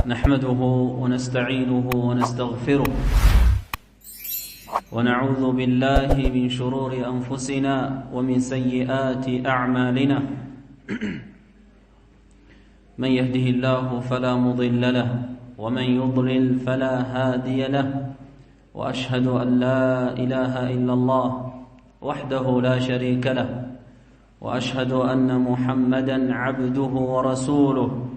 نحمده ونستعينه ونستغفره ونعوذ بالله من شرور أنفسنا ومن سيئات أعمالنا من يهده الله فلا مضل له ومن يضلل فلا هادي له وأشهد أن لا إله إلا الله وحده لا شريك له وأشهد أن محمدًا عبده ورسوله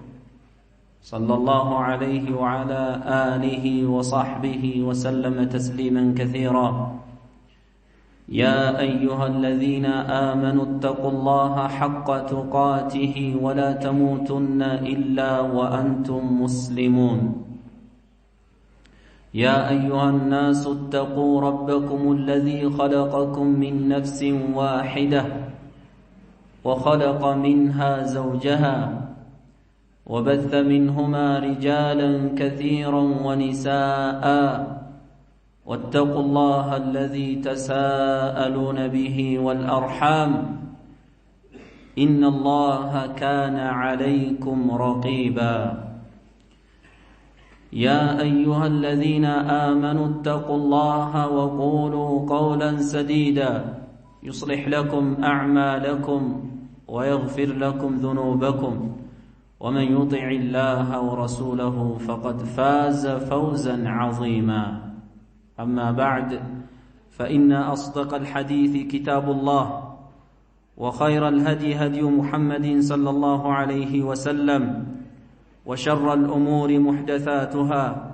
صلى الله عليه وعلى آله وصحبه وسلم تسليما كثيرا يا أيها الذين آمنوا اتقوا الله حق تقاته ولا تموتن إلا وأنتم مسلمون يا أيها الناس اتقوا ربكم الذي خلقكم من نفس واحدة وخلق منها زوجها وبث منهما رجالا كثيرا ونساء واتقوا الله الذي تساءلون به والأرحام إن الله كان عليكم رقيبا يا أيها الذين آمنوا اتقوا الله وقولوا قولا سديدا يصلح لكم أعمالكم ويغفر لكم ذنوبكم ومن يطع الله ورسوله فقد فاز فوزا عظيما أما بعد فإن أصدق الحديث كتاب الله وخير الهدي هدي محمد صلى الله عليه وسلم وشر الأمور محدثاتها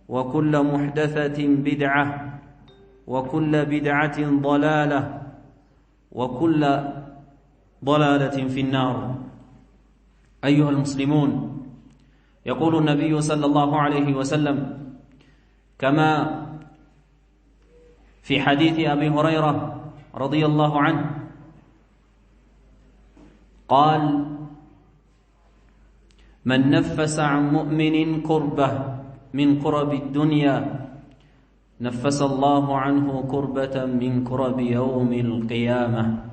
وكل محدثة بدعة وكل بدعة ضلالة وكل ضلالة في النار أيها المسلمون يقول النبي صلى الله عليه وسلم كما في حديث أبي هريرة رضي الله عنه قال من نفس عن مؤمن كربة من كرب الدنيا نفس الله عنه كربة من كرب يوم القيامة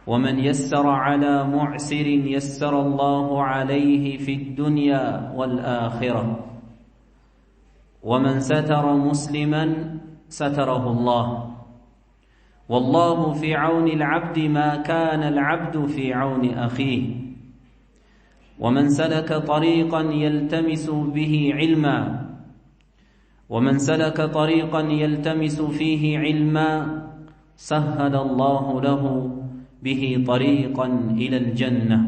ومن يسر على معسر يسر الله عليه في الدنيا والآخرة ومن ستر مسلما ستره الله والله في عون العبد ما كان العبد في عون أخيه ومن سلك طريقا يلتمس به علما يلتمس فيه علما سهل الله له به طريقا إلى الجنة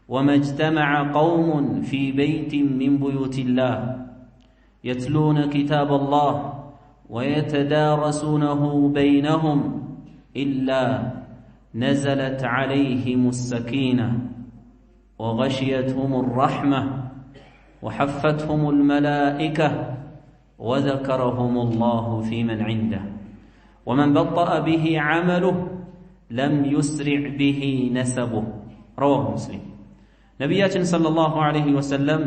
وما اجتمع قوم في بيت من بيوت الله يتلون كتاب الله ويتدارسونه بينهم إلا نزلت عليهم السكينة وغشيتهم الرحمة وحفتهم الملائكة وذكرهم الله في من عنده ومن بطأ به عمله لم يسرع به نسبه رواه مسلم ነቢያችን ሰለላሁ ዐለይሂ ወሰለም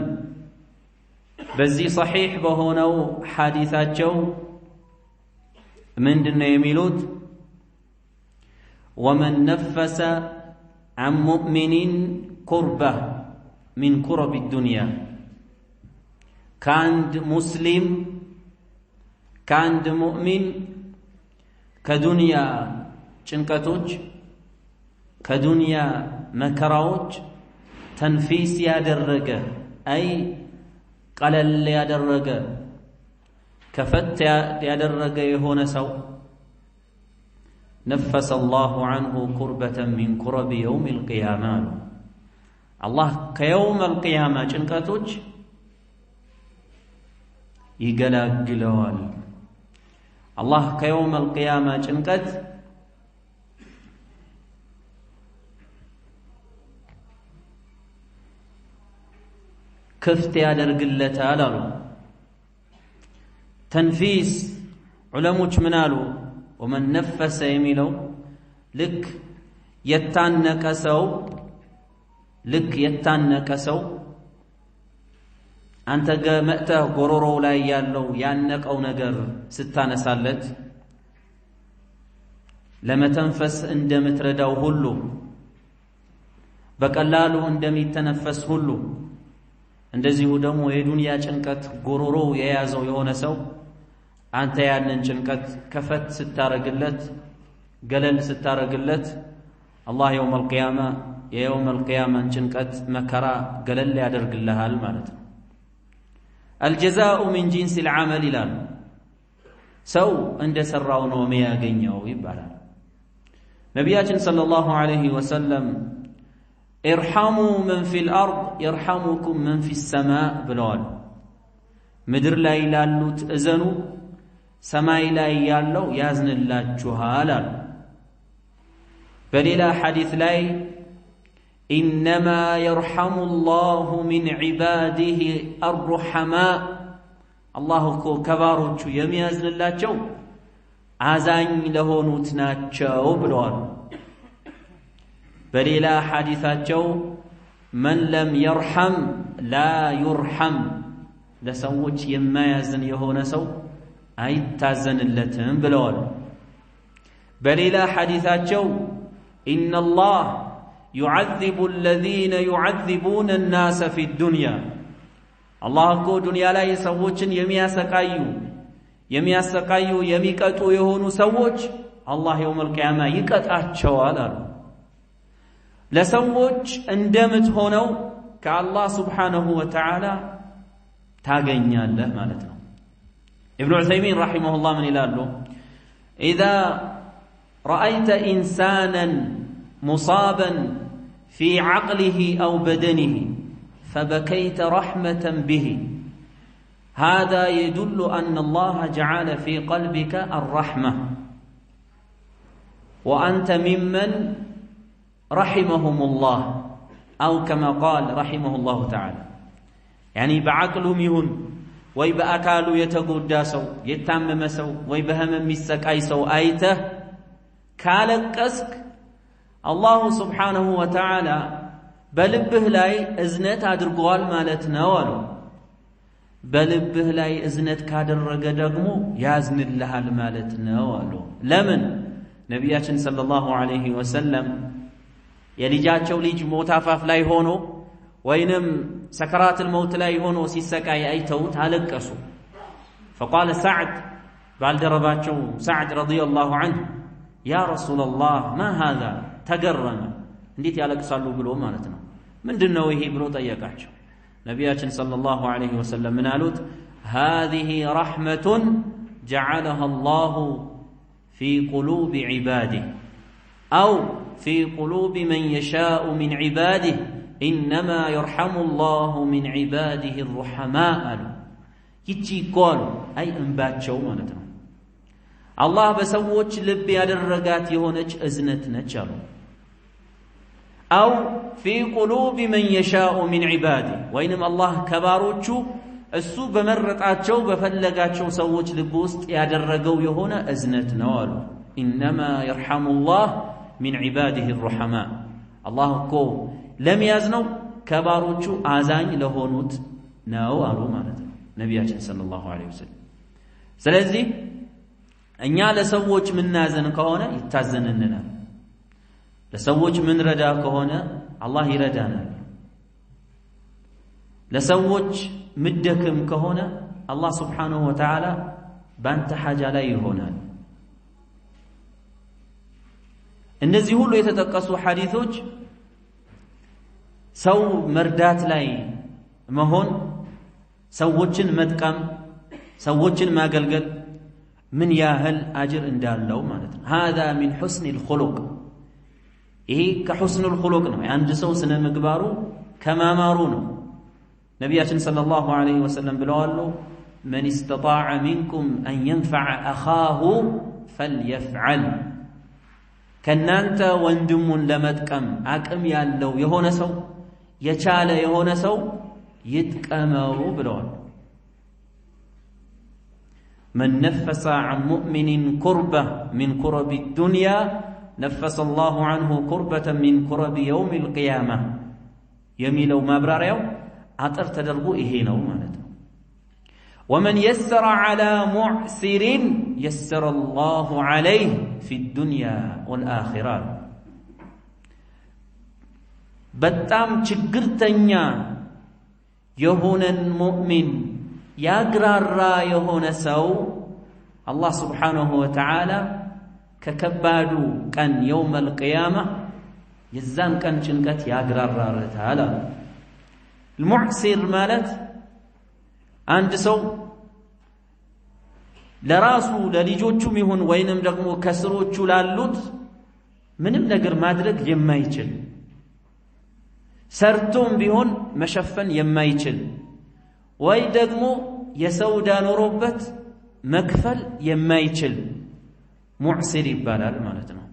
በዚህ ሰሒሕ በሆነው ሐዲሳቸው ምንድነው የሚሉት ወመን ነፈሰ عن مؤمن كربة من كرب الدنيا كاند مسلم كاند مؤمن كدنيا ጭንቀቶች ከዱንያ መከራዎች ተንፊስ ያደረገ አይ ቀለል ያደረገ ከፈት ያደረገ የሆነ ሰው نفس الله عنه كربة من كرب يوم القيامة الله كيوم القيامة ጭንቀቶች ይገላግለዋል الله كيوم القيامة ጭንቀት ክፍት ያደርግለታል አሉ ተንፊስ ዑለሞች ምን አሉ ወመን ነፈሰ የሚለው ልክ የታነቀ ሰው አንተ መጥተህ ጎሮሮው ላይ ያለው ያነቀው ነገር ስታነሳለት ለመተንፈስ እንደምትረዳው ሁሉ በቀላሉ እንደሚተነፈስ ሁሉ እንደዚሁ ደግሞ የዱንያ ጭንቀት ጎሮሮ የያዘው የሆነ ሰው አንተ ያንን ጭንቀት ከፈት ስታረግለት ገለል ስታረግለት አላህ የየውመል ቂያማን ጭንቀት መከራ ገለል ያደርግልሃል ማለት ነው። አልጀዛኡ ሚን ጂንሲል ዐመል ይላል። ሰው እንደሰራው ነው የሚያገኘው ይባላል። ነቢያችን ሰለላሁ ዐለይሂ ወሰለም ኢርሐሙ መን ፊል አርድ የርሐሙኩም መን ፊስ ሰማእ ብለዋል። ምድር ላይ ላሉት እዘኑ፣ ሰማይ ላይ ያለው ያዝንላችኋል አሉ። በሌላ ሐዲስ ላይ ኢነማ የርሐሙ ላሁ ሚን ዒባዲሂ አርሩሐማእ አላህ እኮ ከባሮቹ የሚያዝንላቸው አዛኝ ለሆኑት ናቸው ብለዋል። በሌላ ሐዲሳቸው መን ለም የርሐም ላ ዩርሐም ለሰዎች የማያዝን የሆነ ሰው አይታዘንለትም ብለዋል። በሌላ ሐዲሳቸው ኢነላህ ዩዐዚቡ አለዚነ ዩዐዚቡነ ናሰ ፊ ዱንያ አላህ እኮ ዱንያ ላይ ሰዎችን የሚያሰቃዩ የሚቀጡ የሆኑ ሰዎች አላህ የውመል ቂያማ ይቀጣቸዋል አሉ። ለሰዎች እንደምትሆነው ከአላህ ሱብሓነሁ ወተዓላ ታገኛለህ ማለት ነው። ኢብኑ ዑሰይሚን ረሒመሁላህ ምን ይላሉ? ኢዛ ረአይተ ኢንሳናን ሙሳበን ፊ ዐቅሊሂ አው በደኒሂ ፈበከይተ ረሕመተን ቢሂ ሃዛ የዱሉ አነ አላህ ጀዐለ ፊ ቀልቢከ አርረሕመ ወአንተ ሚመን ረሒመሁሙላህ አው ከማ ቃል ረሒመሁላሁ ተዓላ። ያኒ በዐቅሉም ይሁን ወይ በአካሉ የተጎዳ ሰው የታመመ ሰው ወይ በህመም የሚሰቃይ ሰው አይተህ ካለቀስክ አላሁ ስብሓነሁ ወተዓላ በልብህ ላይ እዝነት አድርጓል ማለት ነው አሉ። በልብህ ላይ እዝነት ካደረገ ደግሞ ያዝንልሃል ማለት ነው አሉ። ለምን? ነቢያችን ሰለላሁ ዐለይሂ ወሰለም የልጃቸው ልጅ ሞት አፋፍ ላይ ሆኖ ወይንም ሰከራቱል መውት ላይ ሆኖ ሲሰቃይ አይተውት አለቀሱ። ፈቃለ ሰዕድ ባልደረባቸው ሰዕድ ረዲየላሁ ዐንሁ ያ ረሱለላህ ማ ሃዛ ተገረመ፣ እንዴት ያለቅሳሉ ብሎ ማለት ነው። ምንድነው ይሄ ብሎ ጠየቃቸው። ነቢያችን ሰለላሁ ዐለይሂ ወሰለም ምን አሉት? ሃዚሂ ረሕመቱን ጀዐለሃ አላሁ ፊ ቁሉቢ ዒባዲህ አው ፊ ቁሉቢ መን የሻኡ ሚን ዒባዲህ ኢነማ የርሐሙ ላሁ ሚን ዒባዲህ ሩሐማእ አሉ። ይቺ እኮ አሉ አይ እንባቸው ማለት ነው አላህ በሰዎች ልብ ያደረጋት የሆነች እዝነት ነች አሉ። አው ፊ ቁሉቢ መን የሻኡ ሚን ዒባዲህ ወይንም አላህ ከባሮቹ እሱ በመረጣቸው በፈለጋቸው ሰዎች ልብ ውስጥ ያደረገው የሆነ እዝነት ነው አሉ። ኢነማ የርሐሙ ላህ ሚን ዒባዲህ ሩሐማእ አላህ እኮ ለሚያዝነው ከባሮቹ አዛኝ ለሆኑት ነው አሉ ማለት ነው ነቢያችን ሰለላሁ ዐለይሂ ወሰለም። ስለዚህ እኛ ለሰዎች ምናዘን ከሆነ ይታዘንልናል፣ ለሰዎች ምንረዳ ከሆነ አላህ ይረዳናል። ለሰዎች ምደክም ከሆነ አላህ ስብሓነሁ ወተዓላ ባንተ ሓጃ ላይ ይሆናል። እነዚህ ሁሉ የተጠቀሱ ሐዲሶች ሰው መርዳት ላይ መሆን፣ ሰዎችን መጥቀም፣ ሰዎችን ማገልገል ምን ያህል አጅር እንዳለው ማለት ነው። ሃዛ ሚን ሑስኒል ኹሉቅ፣ ይሄ ከሑስኑል ኹሉቅ ነው። የአንድ ሰው ስነ ምግባሩ ከማማሩ ነው። ነቢያችን ሰለላሁ ዐለይሂ ወሰለም ብለዋሉ፣ መን ኢስተጣዐ ሚንኩም አን የንፈዐ አኻሁ ፈልየፍዐል። ከእናንተ ወንድሙን ለመጥቀም አቅም ያለው የሆነ ሰው የቻለ የሆነ ሰው ይጥቀመው ብለዋል። መን ነፈሰ ዐን ሙእሚኒን ኩርበ ሚን ኩረቢ ዱንያ ነፈሰ አላሁ ዐንሁ ኩርበተን ሚን ኩረቢ የውሚል ቂያማ የሚለው ማብራሪያው አጥር ተደርጎ ይሄ ነው ማለት ነው። ወመን የሰረ ዐላ ሙዕሲሪን የሰረ አላሁ ዐለይህ ፊ ዱንያ ወልአኺራ። በጣም ችግርተኛ የሆነን ሙእሚን ያግራራ የሆነ ሰው አላህ ስብሓንሁ ወተዓላ ከከባዱ ቀን የውመል ቂያማ የዛን ቀን ጭንቀት ያግራራለታል። المعسر ማለት አንድ ሰው ለራሱ ለልጆቹም ይሁን ወይንም ደግሞ ከስሮቹ ላሉት ምንም ነገር ማድረግ የማይችል ሰርቶም ቢሆን መሸፈን የማይችል ወይ ደግሞ የሰው ዕዳ ኖሮበት መክፈል የማይችል ሙዕሲር ይባላል ማለት ነው።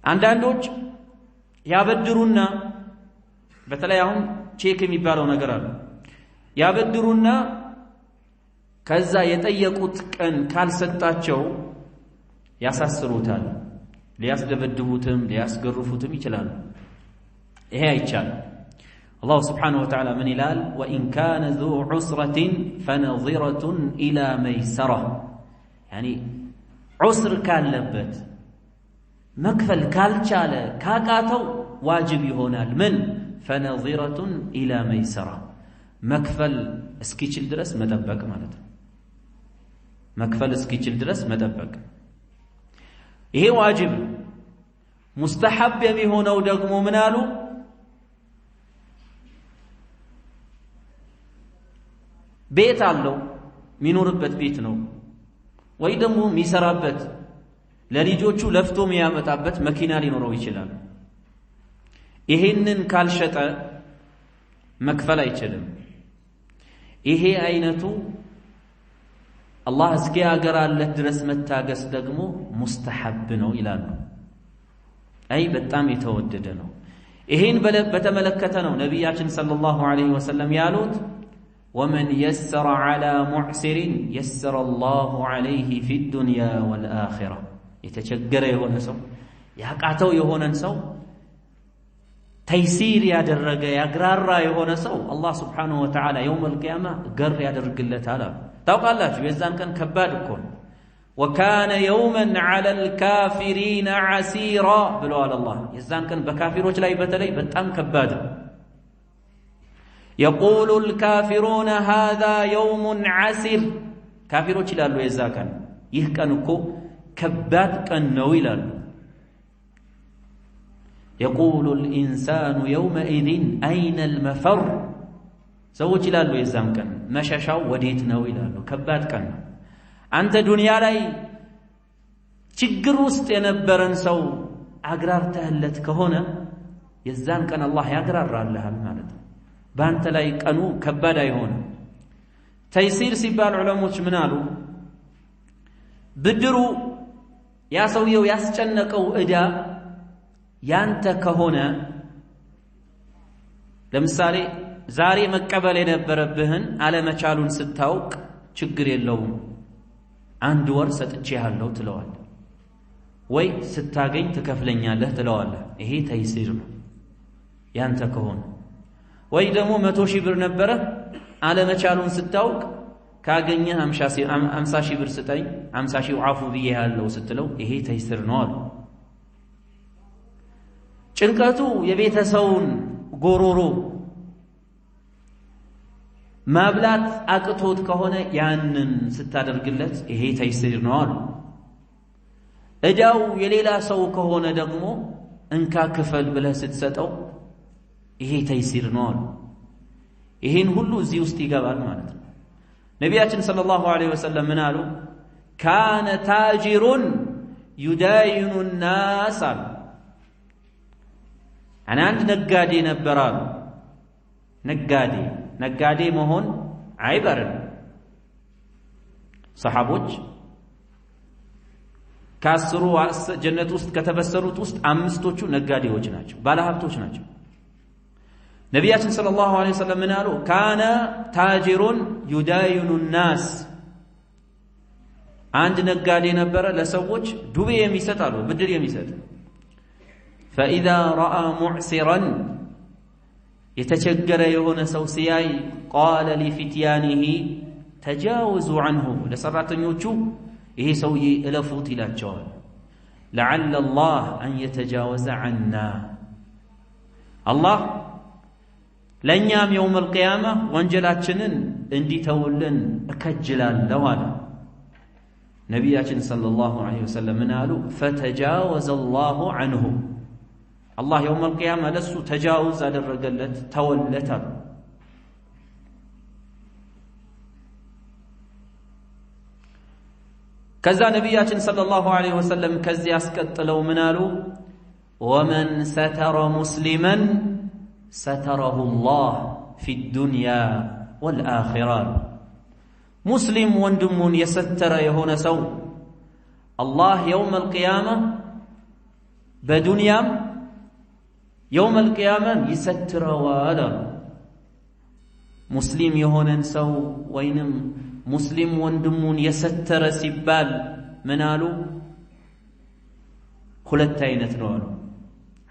አንዳንዶች ያበድሩና በተለይ አሁን ቼክ የሚባለው ነገር አለ። ያበድሩና ከዛ የጠየቁት ቀን ካልሰጣቸው ያሳስሩታል። ሊያስደበድቡትም ሊያስገርፉትም ይችላሉ። ይሄ አይቻልም። አላሁ ስብሓነሁ ወተዓላ ምን ይላል? ወኢን ካነ ዙ ዑስረትን ፈነዚረቱን ኢላ መይሰራ ያኒ ዑስር ካለበት መክፈል ካልቻለ ካቃተው ዋጅብ ይሆናል። ምን ፈነዚረቱን ኢላ መይሰራ መክፈል እስኪችል ድረስ መጠበቅ ማለት ነው። መክፈል እስኪችል ድረስ መጠበቅ ይሄ ዋጅብ። ሙስተሐብ የሚሆነው ደግሞ ምን አሉ? ቤት አለው የሚኖርበት ቤት ነው ወይ ደግሞ የሚሰራበት ለልጆቹ ለፍቶ የሚያመጣበት መኪና ሊኖረው ይችላል። ይሄንን ካልሸጠ መክፈል አይችልም። ይሄ አይነቱ አላህ እስኪያገራለት ድረስ መታገስ ደግሞ ሙስተሐብ ነው ይላሉ። አይ በጣም የተወደደ ነው። ይሄን በተመለከተ ነው ነቢያችን ሰለላሁ ዐለይሂ ወሰለም ያሉት ወመን የሰረ ዐላ ሙዕሲሪን የሰረ አላሁ ዐለይሂ ፊ ዱንያ ወልአኺራ የተቸገረ የሆነ ሰው ያቃተው የሆነን ሰው ተይሲር ያደረገ ያግራራ የሆነ ሰው አላህ ስብሓንሁ ወተዓላ የውመል ቂያማ ገር ያደርግለታል። ታውቃላችሁ የዛን ቀን ከባድ እኮ ነው። ወካነ የውመን ዐላ ልካፊሪነ ዐሲራ ብለዋል አላህ። የዛን ቀን በካፊሮች ላይ በተለይ በጣም ከባድ ነው። የቁሉ ልካፊሩነ ሃዛ የውሙን ዐሲር ካፊሮች ይላሉ የዛ ቀን ይህ ቀን እኮ ከባድ ቀን ነው ይላሉ። የቁሉ ልኢንሳኑ የውመኢዝን አይነ ልመፈር ሰዎች ይላሉ የዛን ቀን መሸሻው ወዴት ነው ይላሉ። ከባድ ቀን ነው። አንተ ዱንያ ላይ ችግር ውስጥ የነበረን ሰው አግራርተህለት ከሆነ የዛን ቀን አላህ ያግራራልሃል ማለት ነው። በአንተ ላይ ቀኑ ከባድ አይሆንም። ተይሲር ሲባል ዑለሞች ምን አሉ? ብድሩ ያ ሰውየው ያስጨነቀው ዕዳ ያንተ ከሆነ ለምሳሌ ዛሬ መቀበል የነበረብህን አለመቻሉን ስታውቅ ችግር የለውም 1 ወር ሰጥቼሃለሁ ትለዋለህ፣ ወይ ስታገኝ ትከፍለኛለህ ትለዋለህ። ይሄ ተይሲር ነው ያንተ ከሆነ። ወይ ደግሞ 100,000 ብር ነበረ አለመቻሉን ስታውቅ ካገኘህ 50,000 ብር ስጠኝ 50,000 አፉ ብዬሃለሁ ስትለው ይሄ ተይሲር ነው አሉ። ጭንቀቱ የቤተሰውን ጎሮሮ ማብላት አቅቶት ከሆነ ያንን ስታደርግለት ይሄ ተይሲር ነው አሉ። ዕዳው የሌላ ሰው ከሆነ ደግሞ እንካ ክፈል ብለህ ስትሰጠው ይሄ ተይሲር ነው አሉ። ይሄን ሁሉ እዚህ ውስጥ ይገባል ማለት ነው። ነቢያችን ሰለላሁ ዐለይሂ ወሰለም ምን አሉ? ካነ ታጅሩን ዩዳይኑ ናስ አሉ። አንድ ነጋዴ ነበር አሉ። ነጋዴ መሆን አይበርም። ሰሓቦች ከአስሩ ጀነት ውስጥ ከተበሰሩት ውስጥ 5ቶቹ ነጋዴዎች ናቸው፣ ባለሀብቶች ናቸው። ነቢያችን ሰለላሁ ዐለይሂ ወሰለም ምን አሉ? ካነ ታጅሩን ዩዳይኑ ናስ አንድ ነጋዴ ነበረ ለሰዎች ዱቤ የሚሰጥ አሉ፣ ብድር የሚሰጥ ፈኢዛ ረአ ሙዕሲራን የተቸገረ የሆነ ሰው ሲያይ ቃለ ሊፊትያኒሂ ተጃወዙ ዐንሁ ለሰራተኞቹ ይሄ ሰውዬ እለፉት ይላቸዋል። ለዐለ አላህ አን የተጃወዘ ዐና አላህ ለኛም يوم القيامة ወንጀላችንን እንዲተውልን እከጅላለሁ አለ ነብያችን ሰለላሁ ዐለይሂ ወሰለም ምን አሉ فتجاوز الله عنه الله يوم القيامة ለሱ ተጃውዝ አደረገለት ተወለት አሉ ከዛ ነብያችን ሰለላሁ ዐለይሂ ወሰለም ከዚህ ያስቀጥለው ምን አሉ ومن ستر مسلما ستره الله في الدنيا والآخرة مسلم وندمون يستر يهون سو الله يوم القيامة بدنيا يوم القيامة يستر والا مسلم يهون سو وينم مسلم وندمون يستر سبال منالو ሁለት አይነት ነው አሉ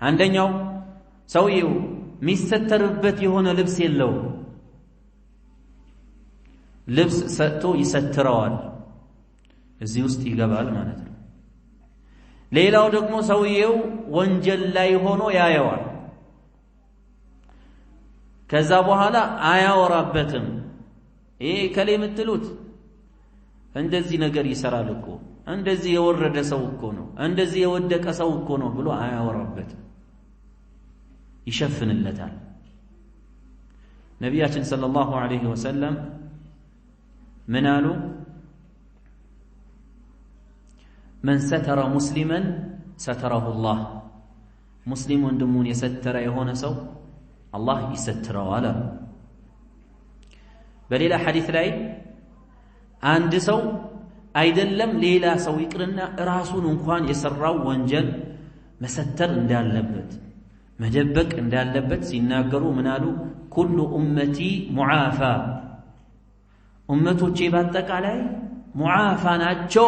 አንደኛው ሰውየው ሚስተርበት የሆነ ልብስ የለው ልብስ ሰጥቶ ይሰትረዋል እዚህ ውስጥ ይገባል ማለት ነው ሌላው ደግሞ ሰውየው ወንጀል ላይ ሆኖ ያየዋል ከዛ በኋላ አያወራበትም ይሄ ከለምትሉት እንደዚህ ነገር ይሰራል እኮ እንደዚህ የወረደ ሰው እኮ ነው እንደዚህ የወደቀ ሰው እኮ ነው ብሎ አያወራበት ይሸፍንለታል ነብያችን ሰለላሁ ዐለይሂ ወሰለም ምን አሉ من ستر مسلما ستره الله مسلم ወንድሙን የሰተረ የሆነ ሰው አላህ ይሰትረዋል በሌላ ሐዲስ ላይ አንድ ሰው አይደለም ሌላ ሰው ይቅርና ራሱን እንኳን የሰራው ወንጀል መሰተር እንዳለበት መደበቅ እንዳለበት ሲናገሩ ምን አሉ ኩሉ ኡመቲ ሙዓፋ ኡመቶቼ በአጠቃላይ ሙዓፋ ናቸው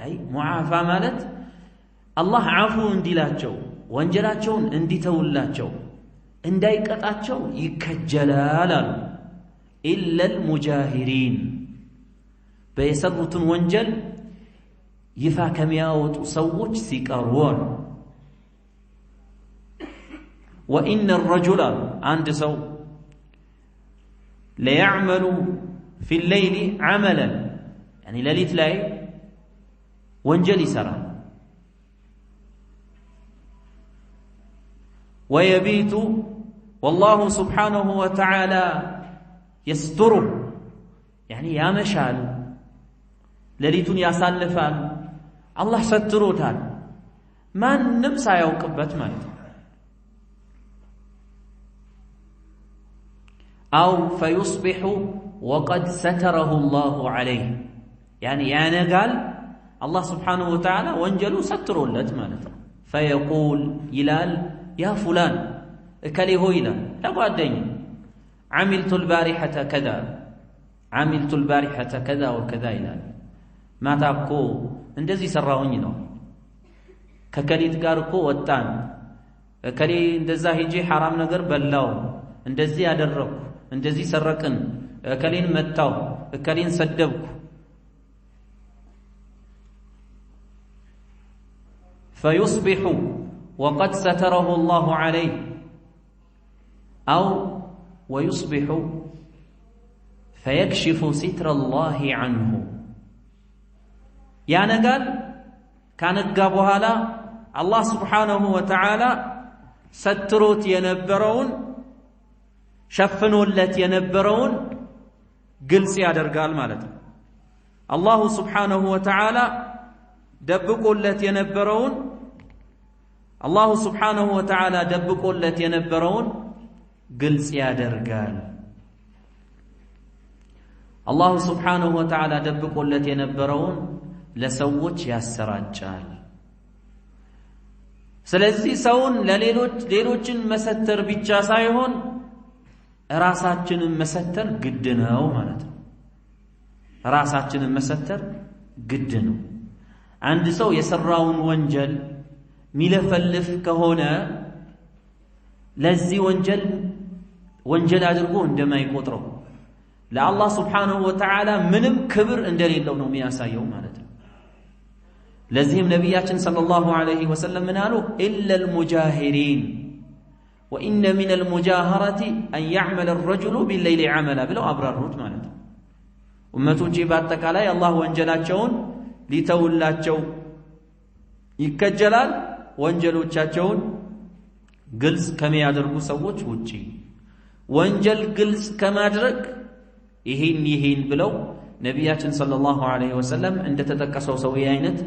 አይ ሙዓፋ ማለት አላህ አፉ እንዲላቸው ወንጀላቸውን እንዲተውላቸው እንዳይቀጣቸው ይከጀላል አሉ ኢላ المجاهرين በየሰሩትን ወንጀል ይፋ ከሚያወጡ ሰዎች ሲቀርወን وإن الرجل عند سو ليعمل في الليل عملا يعني ليلة لاي وانجلي سرا ويبيت والله سبحانه وتعالى يستره يعني يا مشال ليلتون ياسالفال الله ستروتال ما نمسا يوقبت مالت أو فيصبح وقد ستره الله عليه يعني قال الله سبحانه وتعالى وانجلو ستروا لت مالته فيقول يلال يا فلان كليه يلال تقعدين عملت البارحة كذا عملت البارحة كذا وكذا يلال ما تاكو اندزي سراوني نو ككليت ጋር እኮ ወጣን ከሌ እንደዛ ሄጄ حرام ነገር በላው እንደዚህ ያደረኩ እንደዚህ ሰረቅን ከሌን መታው ከሌን ሰደብኩ فيصبح وقد ستره الله عليه أو ويصبح فيكشف ستر الله عنه يعني قال كانت قابوها لا الله سبحانه وتعالى ستروت ينبرون شفنولت ينبرون قلس يادرقال مالته الله سبحانه وتعالى دبقولت ينبرون الله سبحانه وتعالى دبقولت ينبرون قلس يادرقال الله سبحانه وتعالى دبقولت ينبرون لسوت ياسراجال ስለዚህ ሰውን ለሌሎችን መሰተር ብቻ ሳይሆን ራሳችንን መሰተር ግድ ነው ማለት ነው ራሳችንን መሰተር ግድ ነው አንድ ሰው የሰራውን ወንጀል ከሆነ ለዚህ ወንጀል አድርጎ እንደማይቆጥረው ለአላህ Subhanahu Wa Ta'ala ምንም ክብር እንደሌለው ነው የሚያሳየው ማለት ነው ለዚህም ነብያችን ሰለላሁ ዐለይሂ ወሰለም ምናሉ ኢላ المجاهرين وإن من المجاهرة أن يعمل الرجل بالليل عملا بلو أبررت مالته أمتون جيباتك علي الله وانجلاتشون لتولاتشو يكجلال وانجلوتشاتشون قلس كما يدرقوا سووش وجي وانجل قلس كما درق يهين بلو نبياتنا صلى الله عليه وسلم عند تتكسوا سويينت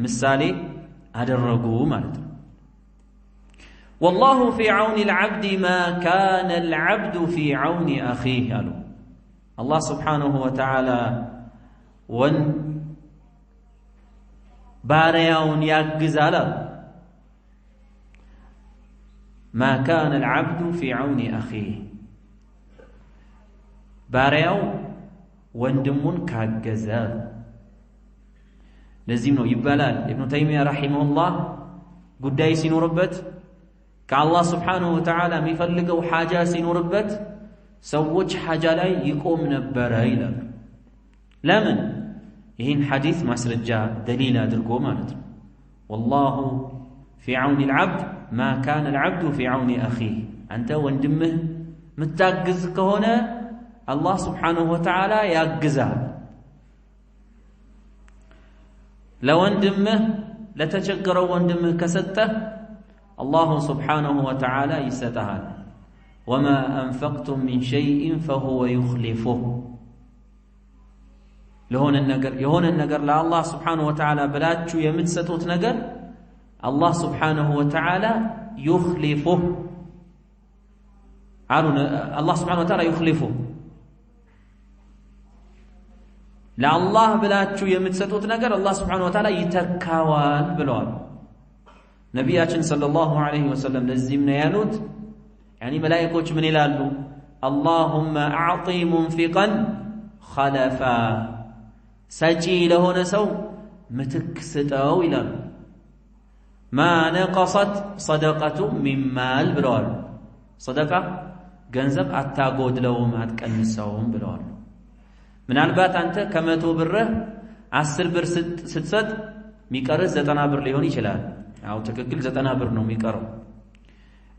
مثالي أدرقوا مالته والله في عون العبد ما كان العبد في عون أخيه قالوا الله سبحانه وتعالى ون باريون يقزال ما كان العبد في عون أخيه باريو وندمون كاقزال لازمنا يبالال ابن تيمية رحمه الله قد يسين ربت كالله سبحانه وتعالى ميفلقوا حاجة سينوربت سوّج حاجة لاي يقوم نبرا إلى لمن يهين حديث مسرجة دليل أدرقوا مالتنا والله في عون العبد ما كان العبد في عون أخيه أنت واندمه متاقز كهنا الله سبحانه وتعالى يقزها لو واندمه لتشقر واندمه كسته الله سبحانه وتعالى يستهان وما أنفقتم من شيء فهو يخلفه يهون النجر لا الله سبحانه وتعالى بلاتشو يمتستوت نجر الله سبحانه وتعالى يخلفه الله سبحانه وتعالى يخلفه لا الله بلاتشو يمتستوت نجر الله سبحانه وتعالى يتكاوان بلوان نبياتنا صلى الله عليه وسلم لزمنا يالوت يعني ملائكوش من يلالو اللهم أعطي منفقا خلفا سجي له نسو متكستو يلالو ما نقصت صدقة من مال بلوال صدقة جنزب أتاقود لهم أتكنسوهم بلوال من البات أنت كما تبره 10 بر ستسد ميكارز 90 بر ليون يشلال أو تككل 90 بر ነው የሚቀረው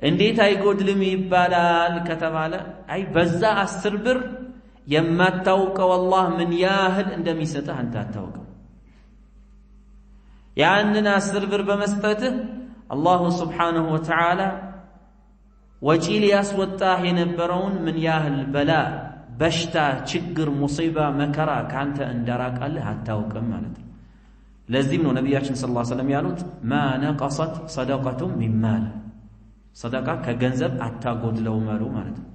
እንዴት አይጎድልም ይባላል ከተባለ አይ በዛ 10 ብር የማታውቀው አላህ ምን ያህል እንደሚሰጥህ አንተ አታውቅም ያንን 10 ብር በመስጠትህ አላህ Subhanahu Wa Ta'ala ወጪ ሊያስወጣህ የነበረውን ምን ያህል በላ በሽታ ችግር ሙሲባ መከራ ካንተ እንደራቃለህ አታውቅም ማለት ነው ለዚህም ነው ነብያችን ሰለላሁ ዐለይሂ ወሰለም ያሉት ما نقصت صدقة من مال صدقة ከገንዘብ አታጎድለው ማለት ነው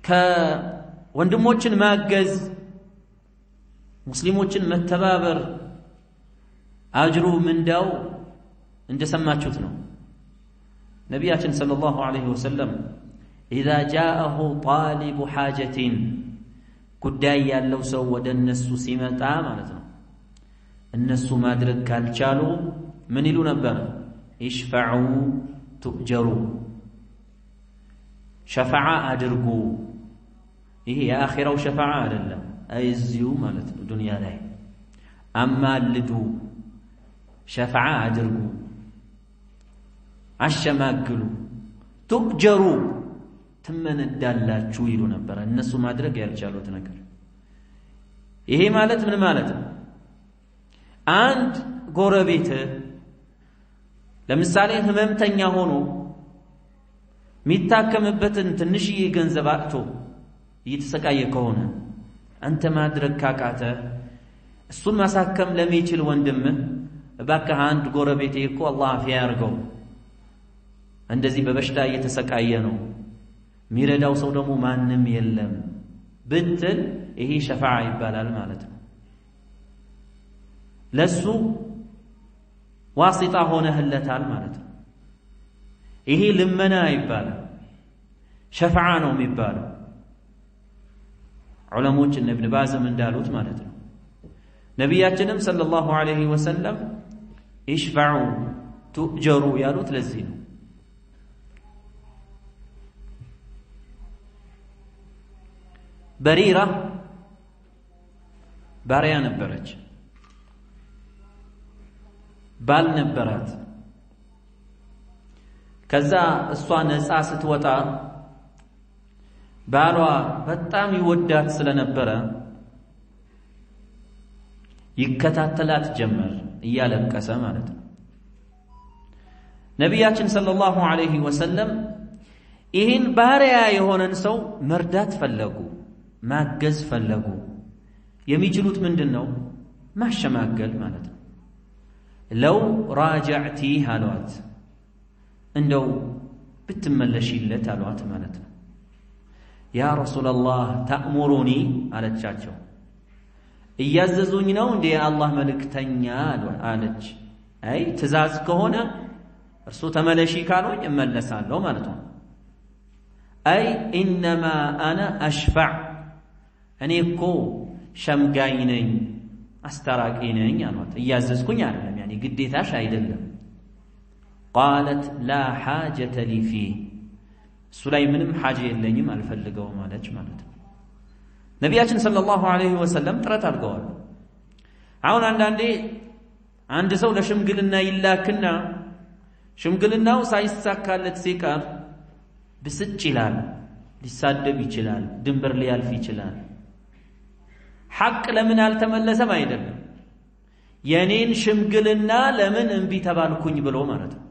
ከወንድሞችን ማገዝ ሙስሊሞችን መተባበር አጅሩ ምንዳው እንደሰማችሁት ነው ነብያችን ሰለላሁ ዐለይሂ ወሰለም اذا جاءه طالب حاجة ጉዳይ ያለው ሰው ወደ እነሱ ሲመጣ ማለት ነው እነሱ ማድረግ ካልቻሉ ምን ይሉ ነበር ይሽፈዑ ትኡጀሩ ሸፋዓ አድርጉ ይሄ የአኺራው ሸፋዓ አይደለም አይዚው ማለት ነው ዱንያ ላይ አማልዱ ሸፋዓ አድርጉ አሸማግሉ ትኡጀሩ ትመነዳላችሁ ይሉ ነበር እነሱ ማድረግ ያልቻሉት ነገር ይሄ ማለት ምን ማለት ነው አንድ ጎረቤት ለምሳሌ ህመምተኛ ሆኖ ሚታከምበትን ትንሽዬ ገንዘብ አጥቶ እየተሰቃየ ከሆነ አንተ ማድረግ ካቃተ እሱን ማሳከም ለሚችል ወንድም እባክህ አንድ ጎረቤቴ እኮ አላህ አፊያ ያርገው እንደዚህ በበሽታ እየተሰቃየ ነው ሚረዳው ሰው ደግሞ ማንም የለም ብትል ይሄ ሸፋዓ ይባላል ማለት ነው ለሱ ዋሲጣ ሆነህለታል ማለት ነው ይሄ ልመና ይባላል ሸፋዓ ነው የሚባለው ዑለሞች እነ ኢብኑ ባዝም እንዳሉት ማለት ነው ነብያችንም ሰለላሁ ዐለይሂ ወሰለም ይሽፈዑ ትኡጀሩ ያሉት ለዚህ ነው በሪራ ባሪያ ነበረች ባል ነበራት ከዛ እሷ ነፃ ስትወጣ ባሏ በጣም ይወዳት ስለነበረ ይከታተላት ጀመር እያለቀሰ ማለት ነው። ነቢያችን ሰለላሁ ዐለይሂ ወሰለም ይህን ባሪያ የሆነን ሰው መርዳት ፈለጉ፣ ማገዝ ፈለጉ። የሚችሉት ምንድን ነው? ማሸማገል ማለት ነው። ለው ራጀዕቲ አሏት፣ እንደው ብትመለሺለት አሏት ማለት ነው። ያ ረሱላላህ ተእሙሩኒ አለቻቸው። እያዘዙኝ ነው እንዴ የአላህ መልእክተኛ አለች። አይ ትእዛዝ ከሆነ እርሱ ተመለሺ ካሉኝ እመለሳለሁ ማለት ነው። አይ ኢነማ አነ አሽፋዕ፣ እኔ እኮ ሸምጋይ ነኝ አስታራቂ ነኝ አሏት። እያዘዝኩኝ አይደለም፣ ያኒ ግዴታሽ አይደለም። ቃለት ላ ሓጀተ ሊ ፊህ፣ እሱ ላይ ምንም ሓጀ የለኝም አልፈልገውም አለች ማለት ነው። ነቢያችን ሰለላሁ ዐለይሂ ወሰለም ጥረት አድርገዋል። አሁን አንዳንዴ አንድ ሰው ለሽምግልና ይላክና ሽምግልናው ሳይሳካለት ሲቀር ብስጭ ይላል፣ ሊሳደብ ይችላል፣ ድንበር ሊያልፍ ይችላል። ሐቅ ለምን አልተመለሰም አይደለም፣ የኔን ሽምግልና ለምን እንቢ ተባልኩኝ ብሎ ማለት ነው።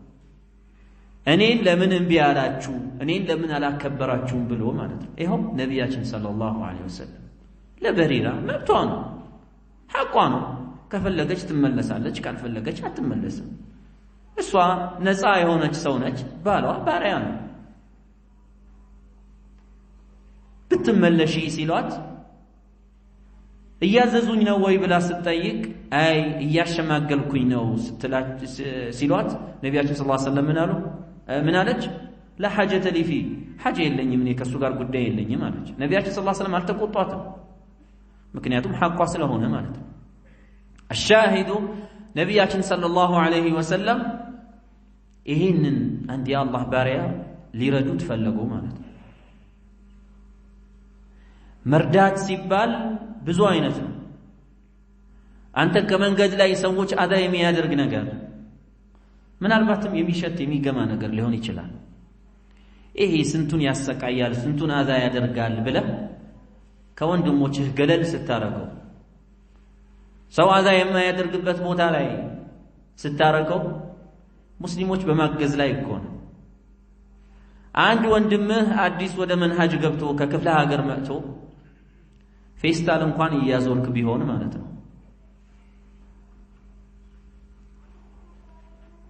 እኔን ለምን እንቢ አላችሁ፣ እኔን ለምን አላከበራችሁም ብሎ ማለት ነው። ይኸው ነቢያችን ሰለላሁ ዐለይሂ ወሰለም ለበሪራ መብቷ ነው፣ ሐቋ ነው። ከፈለገች ትመለሳለች፣ ካልፈለገች አትመለስም። እሷ ነፃ የሆነች ሰው ነች፣ ባሏ ባሪያ ነው። ብትመለሺ ሲሏት እያዘዙኝ ነው ወይ ብላ ስትጠይቅ አይ እያሸማገልኩኝ ነው ሲሏት ነቢያችን ሰለላሁ ዐለይሂ ወሰለም ምን አሉ? ምን አለች? ላ ሓጀተ ሊ ፊህ፣ ሓጀ የለኝም እኔ ከእሱ ጋር ጉዳይ የለኝም አለች። ነቢያችን ሰለላሁ ዐለይሂ ወሰለም አልተቆጧትም፣ ምክንያቱም ሐቋ ስለሆነ ማለት ነው። አሻሂዱ ነቢያችን ሰለላሁ ዐለይሂ ወሰለም ይህንን አንድ የአላህ ባሪያ ሊረዱት ፈለጉ ማለት ነው። መርዳት ሲባል ብዙ አይነት ነው። አንተ ከመንገድ ላይ ሰዎች አዛ የሚያደርግ ነገር፣ ምናልባትም የሚሸት የሚገማ ነገር ሊሆን ይችላል። ይሄ ስንቱን ያሰቃያል፣ ስንቱን አዛ ያደርጋል ብለህ ከወንድሞችህ ገለል ስታረገው፣ ሰው አዛ የማያደርግበት ቦታ ላይ ስታረገው ሙስሊሞች በማገዝ ላይ እኮ ነው። አንድ ወንድምህ አዲስ ወደ መንሃጅ ገብቶ ከክፍለ ሀገር መጥቶ ፌስታል እንኳን እያዞርክ ቢሆን ማለት ነው፣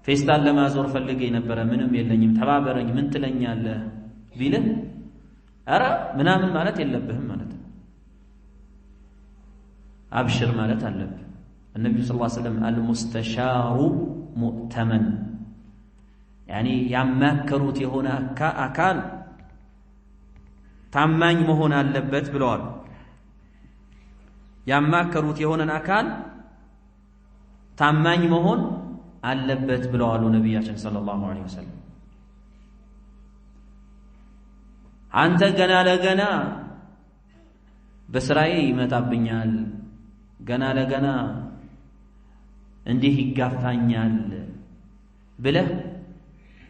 ፌስታል ለማዞር ፈልጌ ነበረ ምንም የለኝም ተባበረኝ ምን ትለኛለህ ቢልህ ኧረ ምናምን ማለት የለብህም ማለት ነው። አብሽር ማለት አለብህ። النبي صلى الله عليه وسلم المستشار مؤتمن، يعني ያማከሩት የሆነ አካል ታማኝ መሆን አለበት ብለዋል። ያማከሩት የሆነን አካል ታማኝ መሆን አለበት ብለዋል ነቢያችን ሰለላሁ ዐለይሂ ወሰለም። አንተ ገና ለገና በስራዬ ይመጣብኛል፣ ገና ለገና እንዲህ ይጋፋኛል ብለህ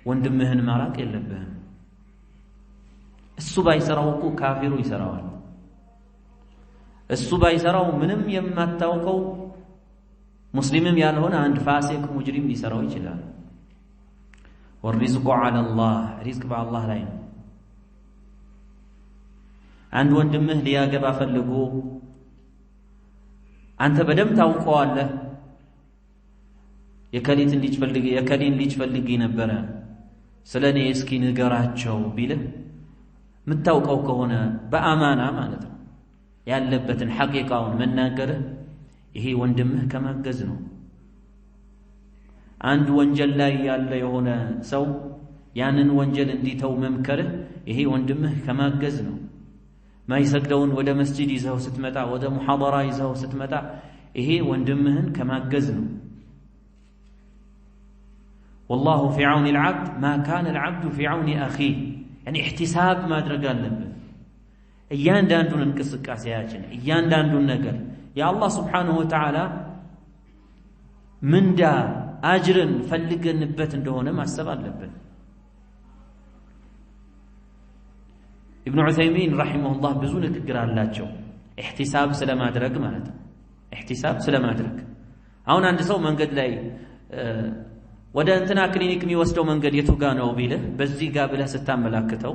ወንድምህን ማራቅ የለብህም። እሱ ባይሰራው እኮ ካፊሩ ይሰራዋል። እሱ ባይሰራው ምንም የማታውቀው ሙስሊምም ያልሆነ አንድ ፋሲቅ ሙጅሪም ሊሰራው ይችላል። ወርዝቁ ዐለላህ፣ ሪዝቅ በአላህ ላይ ነው። አንድ ወንድምህ ሊያገባ ፈልጎ አንተ በደም ታውቀዋለህ፣ የከሊትን ልጅ ፈልጌ ነበረ ስለኔ እስኪ ንገራቸው ቢልህ ምታውቀው ከሆነ በአማና ማለት ነው ያለበትን ሐቂቃውን መናገርህ ይሄ ወንድምህ ከማገዝ ነው። አንድ ወንጀል ላይ ያለ የሆነ ሰው ያንን ወንጀል እንዲተው መምከርህ ይሄ ወንድምህ ከማገዝ ነው። ማይሰግደውን ወደ መስጂድ ይዘው ስትመጣ፣ ወደ ሙሐደራ ይዘው ስትመጣ ይሄ ወንድምህን ከማገዝ ነው። والله في عون العبد ما كان العبد في عون أخيه، يعني احتساب ማድረግ አለብን። እያንዳንዱን እንቅስቃሴያችን እያንዳንዱን ነገር የአላህ ስብሓንሁ ወተዓላ ምንዳ አጅርን ፈልገንበት እንደሆነ ማሰብ አለብን። ኢብኑ ዑሰይሚን ረሂመሁላህ ብዙ ንግግር አላቸው ኢህቲሳብ ስለማድረግ ማለት ነው ኢህቲሳብ ስለማድረግ አሁን አንድ ሰው መንገድ ላይ ወደ እንትና ክሊኒክ የሚወስደው መንገድ የቱ ጋር ነው ቢልህ በዚህ ጋር ብለህ ስታመላክተው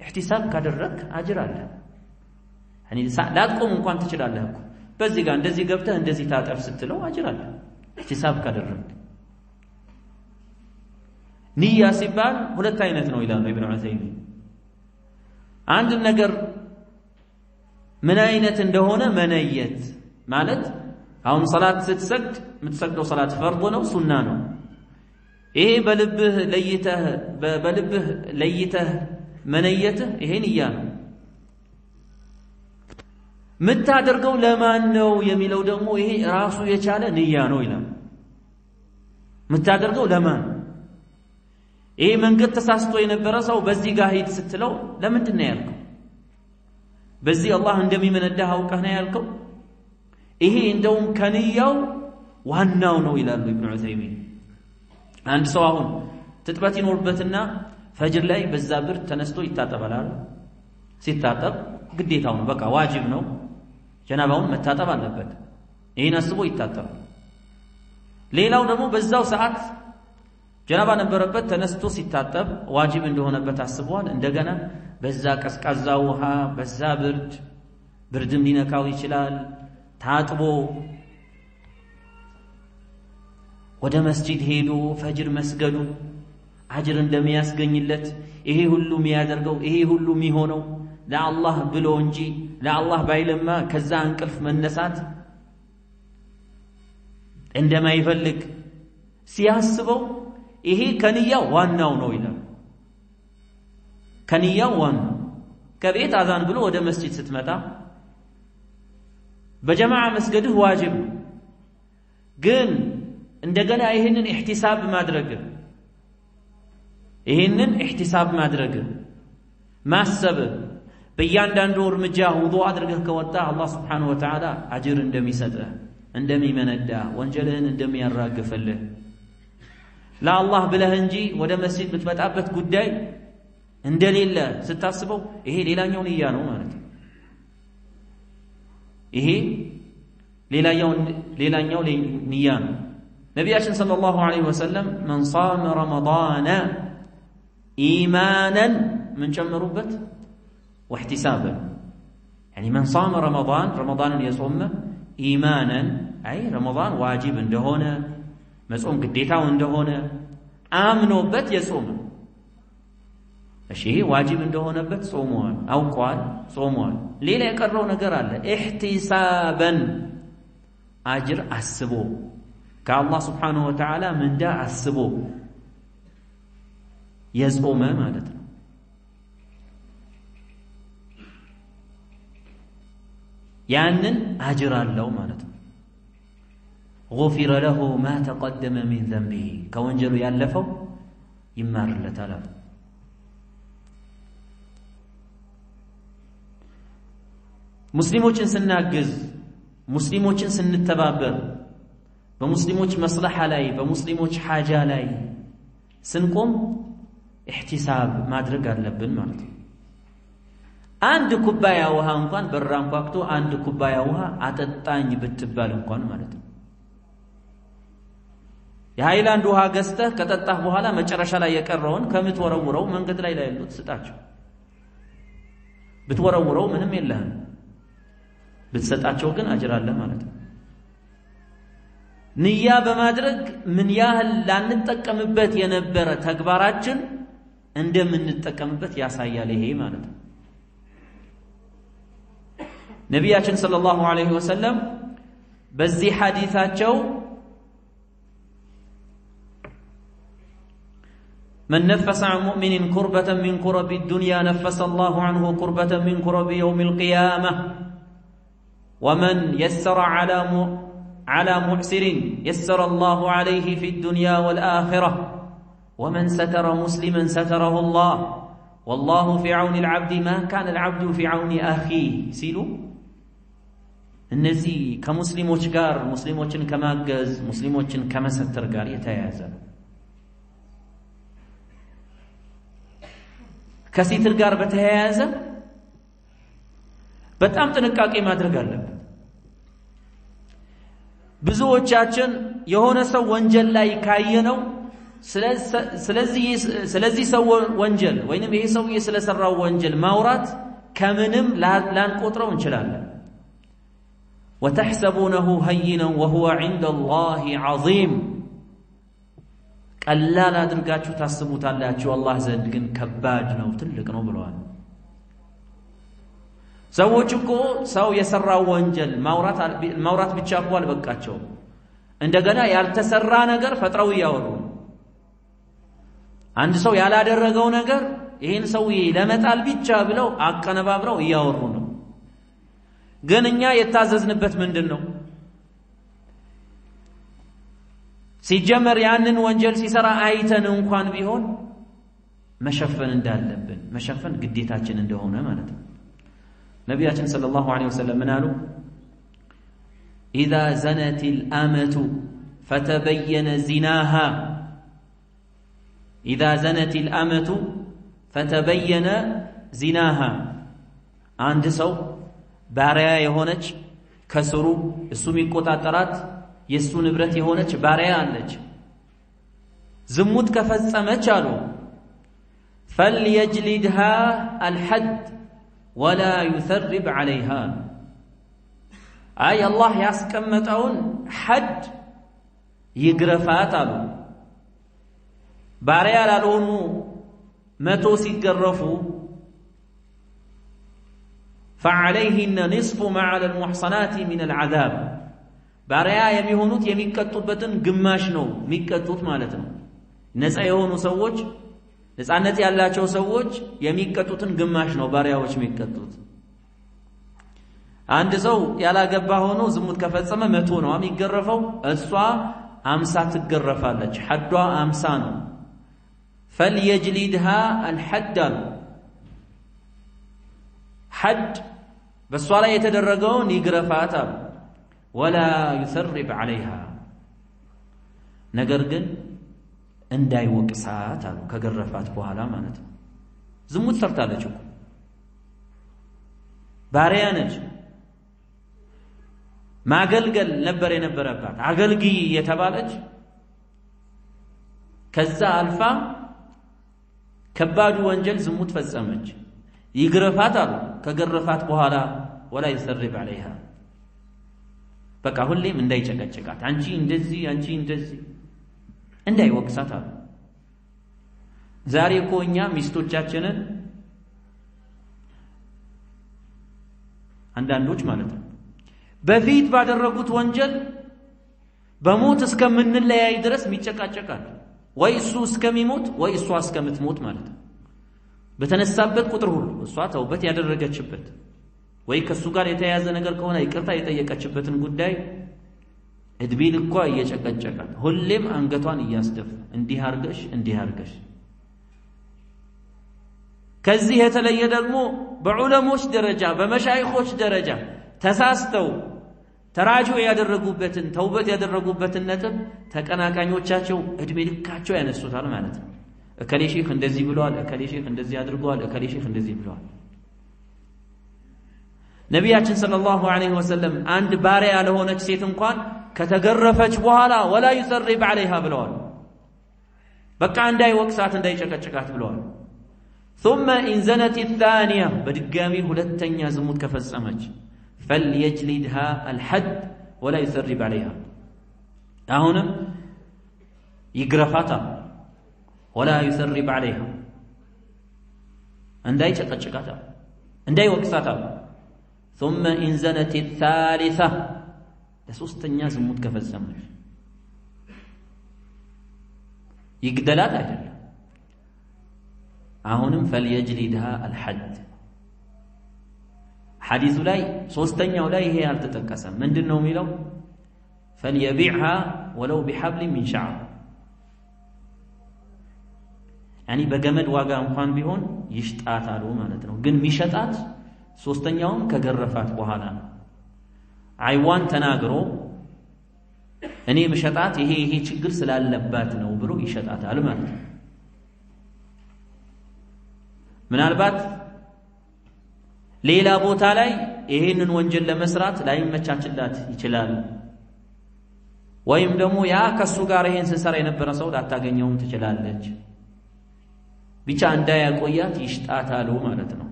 ኢህቲሳብ ካደረክ አጅር አለ يعني ላትቆም እንኳን ትችላለህ እኮ በዚህ ጋር እንደዚህ ገብተህ እንደዚህ ታጠፍ ስትለው አጅር አለ ኢህቲሳብ ካደረክ ንያ ሲባል ሁለት አይነት ነው ይላሉ ኢብኑ ዑሰይሚን አንድ ነገር ምን አይነት እንደሆነ መነየት ማለት አሁን ሶላት ስትሰግድ የምትሰግደው ሶላት ፈርድ ነው ሱና ነው ይሄ በልብህ ለይተህ መነየትህ ይሄ ንያ ነው ምታደርገው ለማን ነው የሚለው ደግሞ ይሄ ራሱ የቻለ ንያ ነው ይላል ምታደርገው ለማን ይሄ መንገድ ተሳስቶ የነበረ ሰው በዚህ ጋር ሂድ ስትለው ለምንድን ነው ያልከው በዚህ አላህ እንደሚመነዳህ አውቀህ ነው ያልከው ይሄ እንደውም ከንያው ዋናው ነው ይላሉ ኢብኑ ዑሰይሚን አንድ ሰው አሁን ትጥበት ይኖርበትና ፈጅር ላይ በዛ ብር ተነስቶ ይታጠባል ሲታጠብ ግዴታው ነው በቃ ዋጅብ ነው ጀናባውን መታጠብ አለበት ይሄን አስቦ ይታጠባል ሌላው ደግሞ በዛው ሰዓት ጀናባ ነበረበት ተነስቶ ሲታጠብ ዋጅብ እንደሆነበት አስቧል እንደገና በዛ ቀዝቃዛ ውሃ በዛ ብርድም ሊነካው ይችላል ታጥቦ ወደ መስጂድ ሄዶ ፈጅር መስገዱ አጅር እንደሚያስገኝለት ይሄ ሁሉ የሚያደርገው ይሄ ሁሉ የሚሆነው ለአላህ ብሎ እንጂ ለአላህ ባይለማ ከዛ እንቅልፍ መነሳት እንደማይፈልግ ሲያስበው ይሄ ከንያው ዋናው ነው ይላል ከንያው ዋናው ከቤት አዛን ብሎ ወደ መስጂድ ስትመጣ በጀማዓ መስገድህ ዋጅብ ግን እንደገና ይሄንን ኢህቲሳብ ማድረግ ማሰብ በእያንዳንዱ እርምጃ ውዱእ አድርገህ ከወጣ አላህ Subhanahu Wa Ta'ala አጅር እንደሚሰጥህ እንደሚመነዳ ወንጀልህን እንደሚያራግፍልህ ለአላህ ብለህ እንጂ ወደ መስጂድ ብትመጣበት ጉዳይ እንደሌለ ስታስበው ይሄ ሌላኛው ንያ ነው ማለት ነው ይሄ ሌላኛው ንያ ነው ነቢያችን ሰለላሁ ዐለይሂ ወሰለም من صام رمضان إيمانا من ጨምሩበት واحتسابا يعني من صام رمضان يصوم إيمانا أي رمضان واجب እንደሆነ መጾም ግዴታው እንደሆነ አምኖበት የጾመ እሺ ዋጅብ እንደሆነበት ጾሟል አውቋል ጾሟል ሌላ የቀረው ነገር አለ ኢህቲሳበን አጅር አስቦ ከአላህ Subhanahu Wa Ta'ala ምንዳ አስቦ የጾመ ማለት ነው ያንን አጅር አለው ማለት ነው غفر له ما تقدم من ذنبه ከወንጀሉ ያለፈው ይማርለታል ሙስሊሞችን ስናግዝ ሙስሊሞችን ስንተባበር በሙስሊሞች መስለሐ ላይ በሙስሊሞች ሐጃ ላይ ስንቆም ኢህቲሳብ ማድረግ አለብን ማለት ነው አንድ ኩባያ ውሃ እንኳን በራንኳክቶ አንድ ኩባያ ውሃ አጠጣኝ ብትባል እንኳን ማለት ነው የሃይላንድ ውሃ ገዝተህ ከጠጣህ በኋላ መጨረሻ ላይ የቀረውን ከምትወረውረው መንገድ ላይ ያሉት ስጣቸው ብትወረውረው ምንም የለህም ብትሰጣቸው ግን አጅር አለ ማለት ነው ንያ በማድረግ ምን ያህል ላንጠቀምበት የነበረ ተግባራችን እንደምንጠቀምበት ያሳያል ይሄ ማለት ነው ነቢያችን ሰለላሁ ዐለይሂ ወሰለም በዚህ ሐዲሳቸው من نفس عن مؤمن كربة من كرب الدنيا نفس الله عنه كربة من كرب يوم القيامة ومن يسر على معسر يسر الله عليه في الدنيا والآخرة ومن ستر مسلما ستره الله والله في عون العبد ما كان العبد في عون أخيه سيلو እነዚህ ከሙስሊሞች ጋር ሙስሊሞችን ከማገዝ ሙስሊሞችን ከመሰተር ጋር የተያያዘ ነው ከሲትር ጋር በተያያዘ በጣም ጥንቃቄ ማድረግ አለበት። ብዙዎቻችን የሆነ ሰው ወንጀል ላይ ካየነው ስለዚህ ሰው ወንጀል ወይንም ይሄ ሰው ስለሰራው ወንጀል ማውራት ከምንም ላንቆጥረው እንችላለን። وتحسبونه هينا وهو عند الله عظيم ቀላል አድርጋችሁ ታስቡታላችሁ አላህ ዘንድ ግን ከባድ ነው ትልቅ ነው ብለዋል። ሰዎች እኮ ሰው የሰራው ወንጀል ማውራት ብቻ እኮ አልበቃቸው እንደገና ያልተሰራ ነገር ፈጥረው ያወሩ። አንድ ሰው ያላደረገው ነገር ይሄን ሰውዬ ለመጣል ብቻ ብለው አቀነባብረው ያወሩ ነው። ግን እኛ የታዘዝንበት ምንድነው? ሲጀመር ያንን ወንጀል ሲሰራ አይተን እንኳን ቢሆን መሸፈን እንዳለብን መሸፈን ግዴታችን እንደሆነ ማለት ነው። ነቢያችን ሰለላሁ ዐለይሂ ወሰለም ምን አሉ? إذا زنت الأمة فتبين زناها إذا زنت الأمة فتبين زناها عند سو ባሪያ የሆነች ከስሩ እሱ የሚቆጣጠራት የሱ ንብረት የሆነች ባሪያ አለች ዝሙት ከፈጸመች አሉ فليجلدها الحد ولا يثرب عليها አይ አላህ ያስቀመጠውን ሐድ ይግረፋት አሉ። ባሪያ ላልሆኑ 100 ሲገረፉ فعليهن نصف ما على المحصنات من العذاب ባሪያ የሚሆኑት የሚቀጡበትን ግማሽ ነው የሚቀጡት ማለት ነው። ነፃ የሆኑ ሰዎች ነፃነት ያላቸው ሰዎች የሚቀጡትን ግማሽ ነው ባሪያዎች የሚቀጡት። አንድ ሰው ያላገባ ሆኖ ዝሙት ከፈጸመ 100 ነው የሚገረፈው፣ እሷ 50 ትገረፋለች። ሐዷ 50 ነው። فليجلدها الحد حد በሷ ላይ የተደረገውን ይግረፋት አሉ። ولا يثرب عليها ነገር ግን እንዳይወቅሳት አሉ ከገረፋት በኋላ ማለት ነው። ዝሙት ሰርታለች እኮ ባሪያ ነች። ማገልገል ነበር የነበረባት አገልግይ የተባለች ከዛ አልፋ ከባዱ ወንጀል ዝሙት ፈጸመች። ይግረፋት አሉ ከገረፋት በኋላ ولا يثرب عليها በቃ ሁሌም እንዳይጨቀጨቃት አንቺ እንደዚህ እንዳይወቅሳት አሉ። ዛሬ እኮ እኛ ሚስቶቻችንን አንዳንዶች ማለት ነው በፊት ባደረጉት ወንጀል በሞት እስከምንለያይ ድረስ የሚጨቃጨቃል። ወይ እሱ እስከሚሞት ወይ እሷ እስከምትሞት ማለት ነው። በተነሳበት ቁጥር ሁሉ እሷ ተውበት ያደረገችበት ወይ ከሱ ጋር የተያያዘ ነገር ከሆነ ይቅርታ የጠየቀችበትን ጉዳይ እድሜ ልኳ እየጨቀጨቃት ሁሌም አንገቷን እያስደፋ እንዲህ አርገሽ። ከዚህ የተለየ ደግሞ በዑለሞች ደረጃ በመሻይኾች ደረጃ ተሳስተው ተራጆ ያደረጉበትን ተውበት ያደረጉበትን ነጥብ ተቀናቃኞቻቸው እድሜ ልካቸው ያነሱታል ማለት ነው። እከሌ ሼክ እንደዚህ ብለዋል፣ እከሌ ሼክ እንደዚህ አድርገዋል፣ እከሌ ሼክ እንደዚህ ብለዋል። ነቢያችን ሰለላሁ ዐለይሂ ወሰለም አንድ ባሪያ ለሆነች ሴት እንኳን ከተገረፈች በኋላ ولا يثرب عليها ብለዋል። በቃ እንዳይወቅሳት እንዳይጨቀጭቃት ብለዋል። ثم إن زنت الثانية በድጋሚ ሁለተኛ ዝሙት ከፈጸመች فليجلدها الحد ولا يثرب عليها አሁንም ይግረፋታ ولا يثرب عليها እንዳይጨቀጭቃት እንዳይወቅሳት ثم إن زنت الثالثة ለሶስተኛ ዝሙት ከፈጸመች ይግደላት አይደለም አሁንም فليجلدها الحد ሐዲሱ ላይ ሶስተኛው ላይ ይሄ አልተጠቀሰም። ምንድነው የሚለው? فليبيعها ولو بحبل من شعر يعني በገመድ ዋጋ እንኳን ቢሆን ይሽጣታሉ ማለት ነው። ግን ሚሸጣት ሶስተኛውን ከገረፋት በኋላ አይዋን ተናግሮ እኔ ምሸጣት ይሄ ችግር ስላለባት ነው ብሎ ይሸጣታል ማለት ነው። ምናልባት ሌላ ቦታ ላይ ይሄንን ወንጀል ለመስራት ላይመቻችላት ይችላል። ወይም ደግሞ ያ ከሱ ጋር ይሄን ሲሰራ የነበረ ሰው ላታገኘውም ትችላለች። ብቻ እንዳያቆያት ይሽጣታሉ ማለት ነው።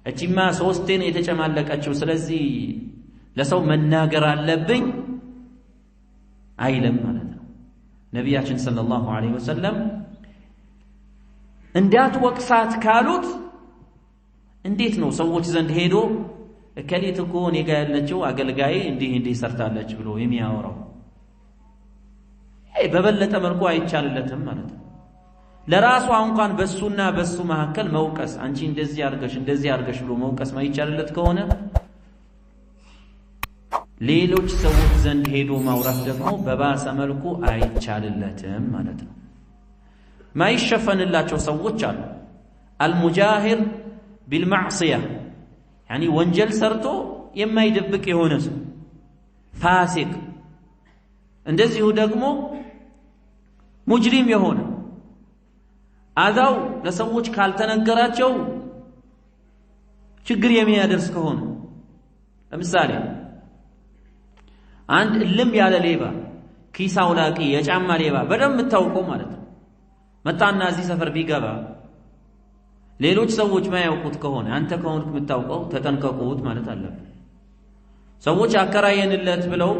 እቺማ ሶስቴን የተጨማለቀችው ስለዚህ ለሰው መናገር አለብኝ አይልም ማለት ነው። ነቢያችን ሰለላሁ ዐለይሂ ወሰለም እንዳትወቅሳት ካሉት እንዴት ነው ሰዎች ዘንድ ሄዶ እከሊት እኮ እኔ ጋር ያለችው አገልጋይ እንዲህ ሰርታለች ብሎ የሚያወራው? በበለጠ መልኩ አይቻልለትም ማለት ነው። ለራሱ እንኳን በሱና በሱ መካከል መውቀስ አንቺ እንደዚህ አርገሽ ብሎ መውቀስ ማይቻልለት ከሆነ ሌሎች ሰዎች ዘንድ ሄዶ ማውራት ደግሞ በባሰ መልኩ አይቻልለትም ማለት ነው። ማይሸፈንላቸው ሰዎች አሉ። አልሙጃሂር ቢልማዕሲያ ያኒ ወንጀል ሰርቶ የማይደብቅ የሆነ ሰው ፋሲቅ፣ እንደዚሁ ደግሞ ሙጅሪም የሆነ አዛው ለሰዎች ካልተነገራቸው ችግር የሚያደርስ ከሆነ ለምሳሌ አንድ እልም ያለ ሌባ ኪስ አውላቂ የጫማ ሌባ በደንብ የምታውቀው ማለት ነው መጣና እዚህ ሰፈር ቢገባ ሌሎች ሰዎች ማያውቁት ከሆነ አንተ ከሆንክ የምታውቀው ተጠንቀቁት ማለት አለበት። ሰዎች አከራየንለት ብለው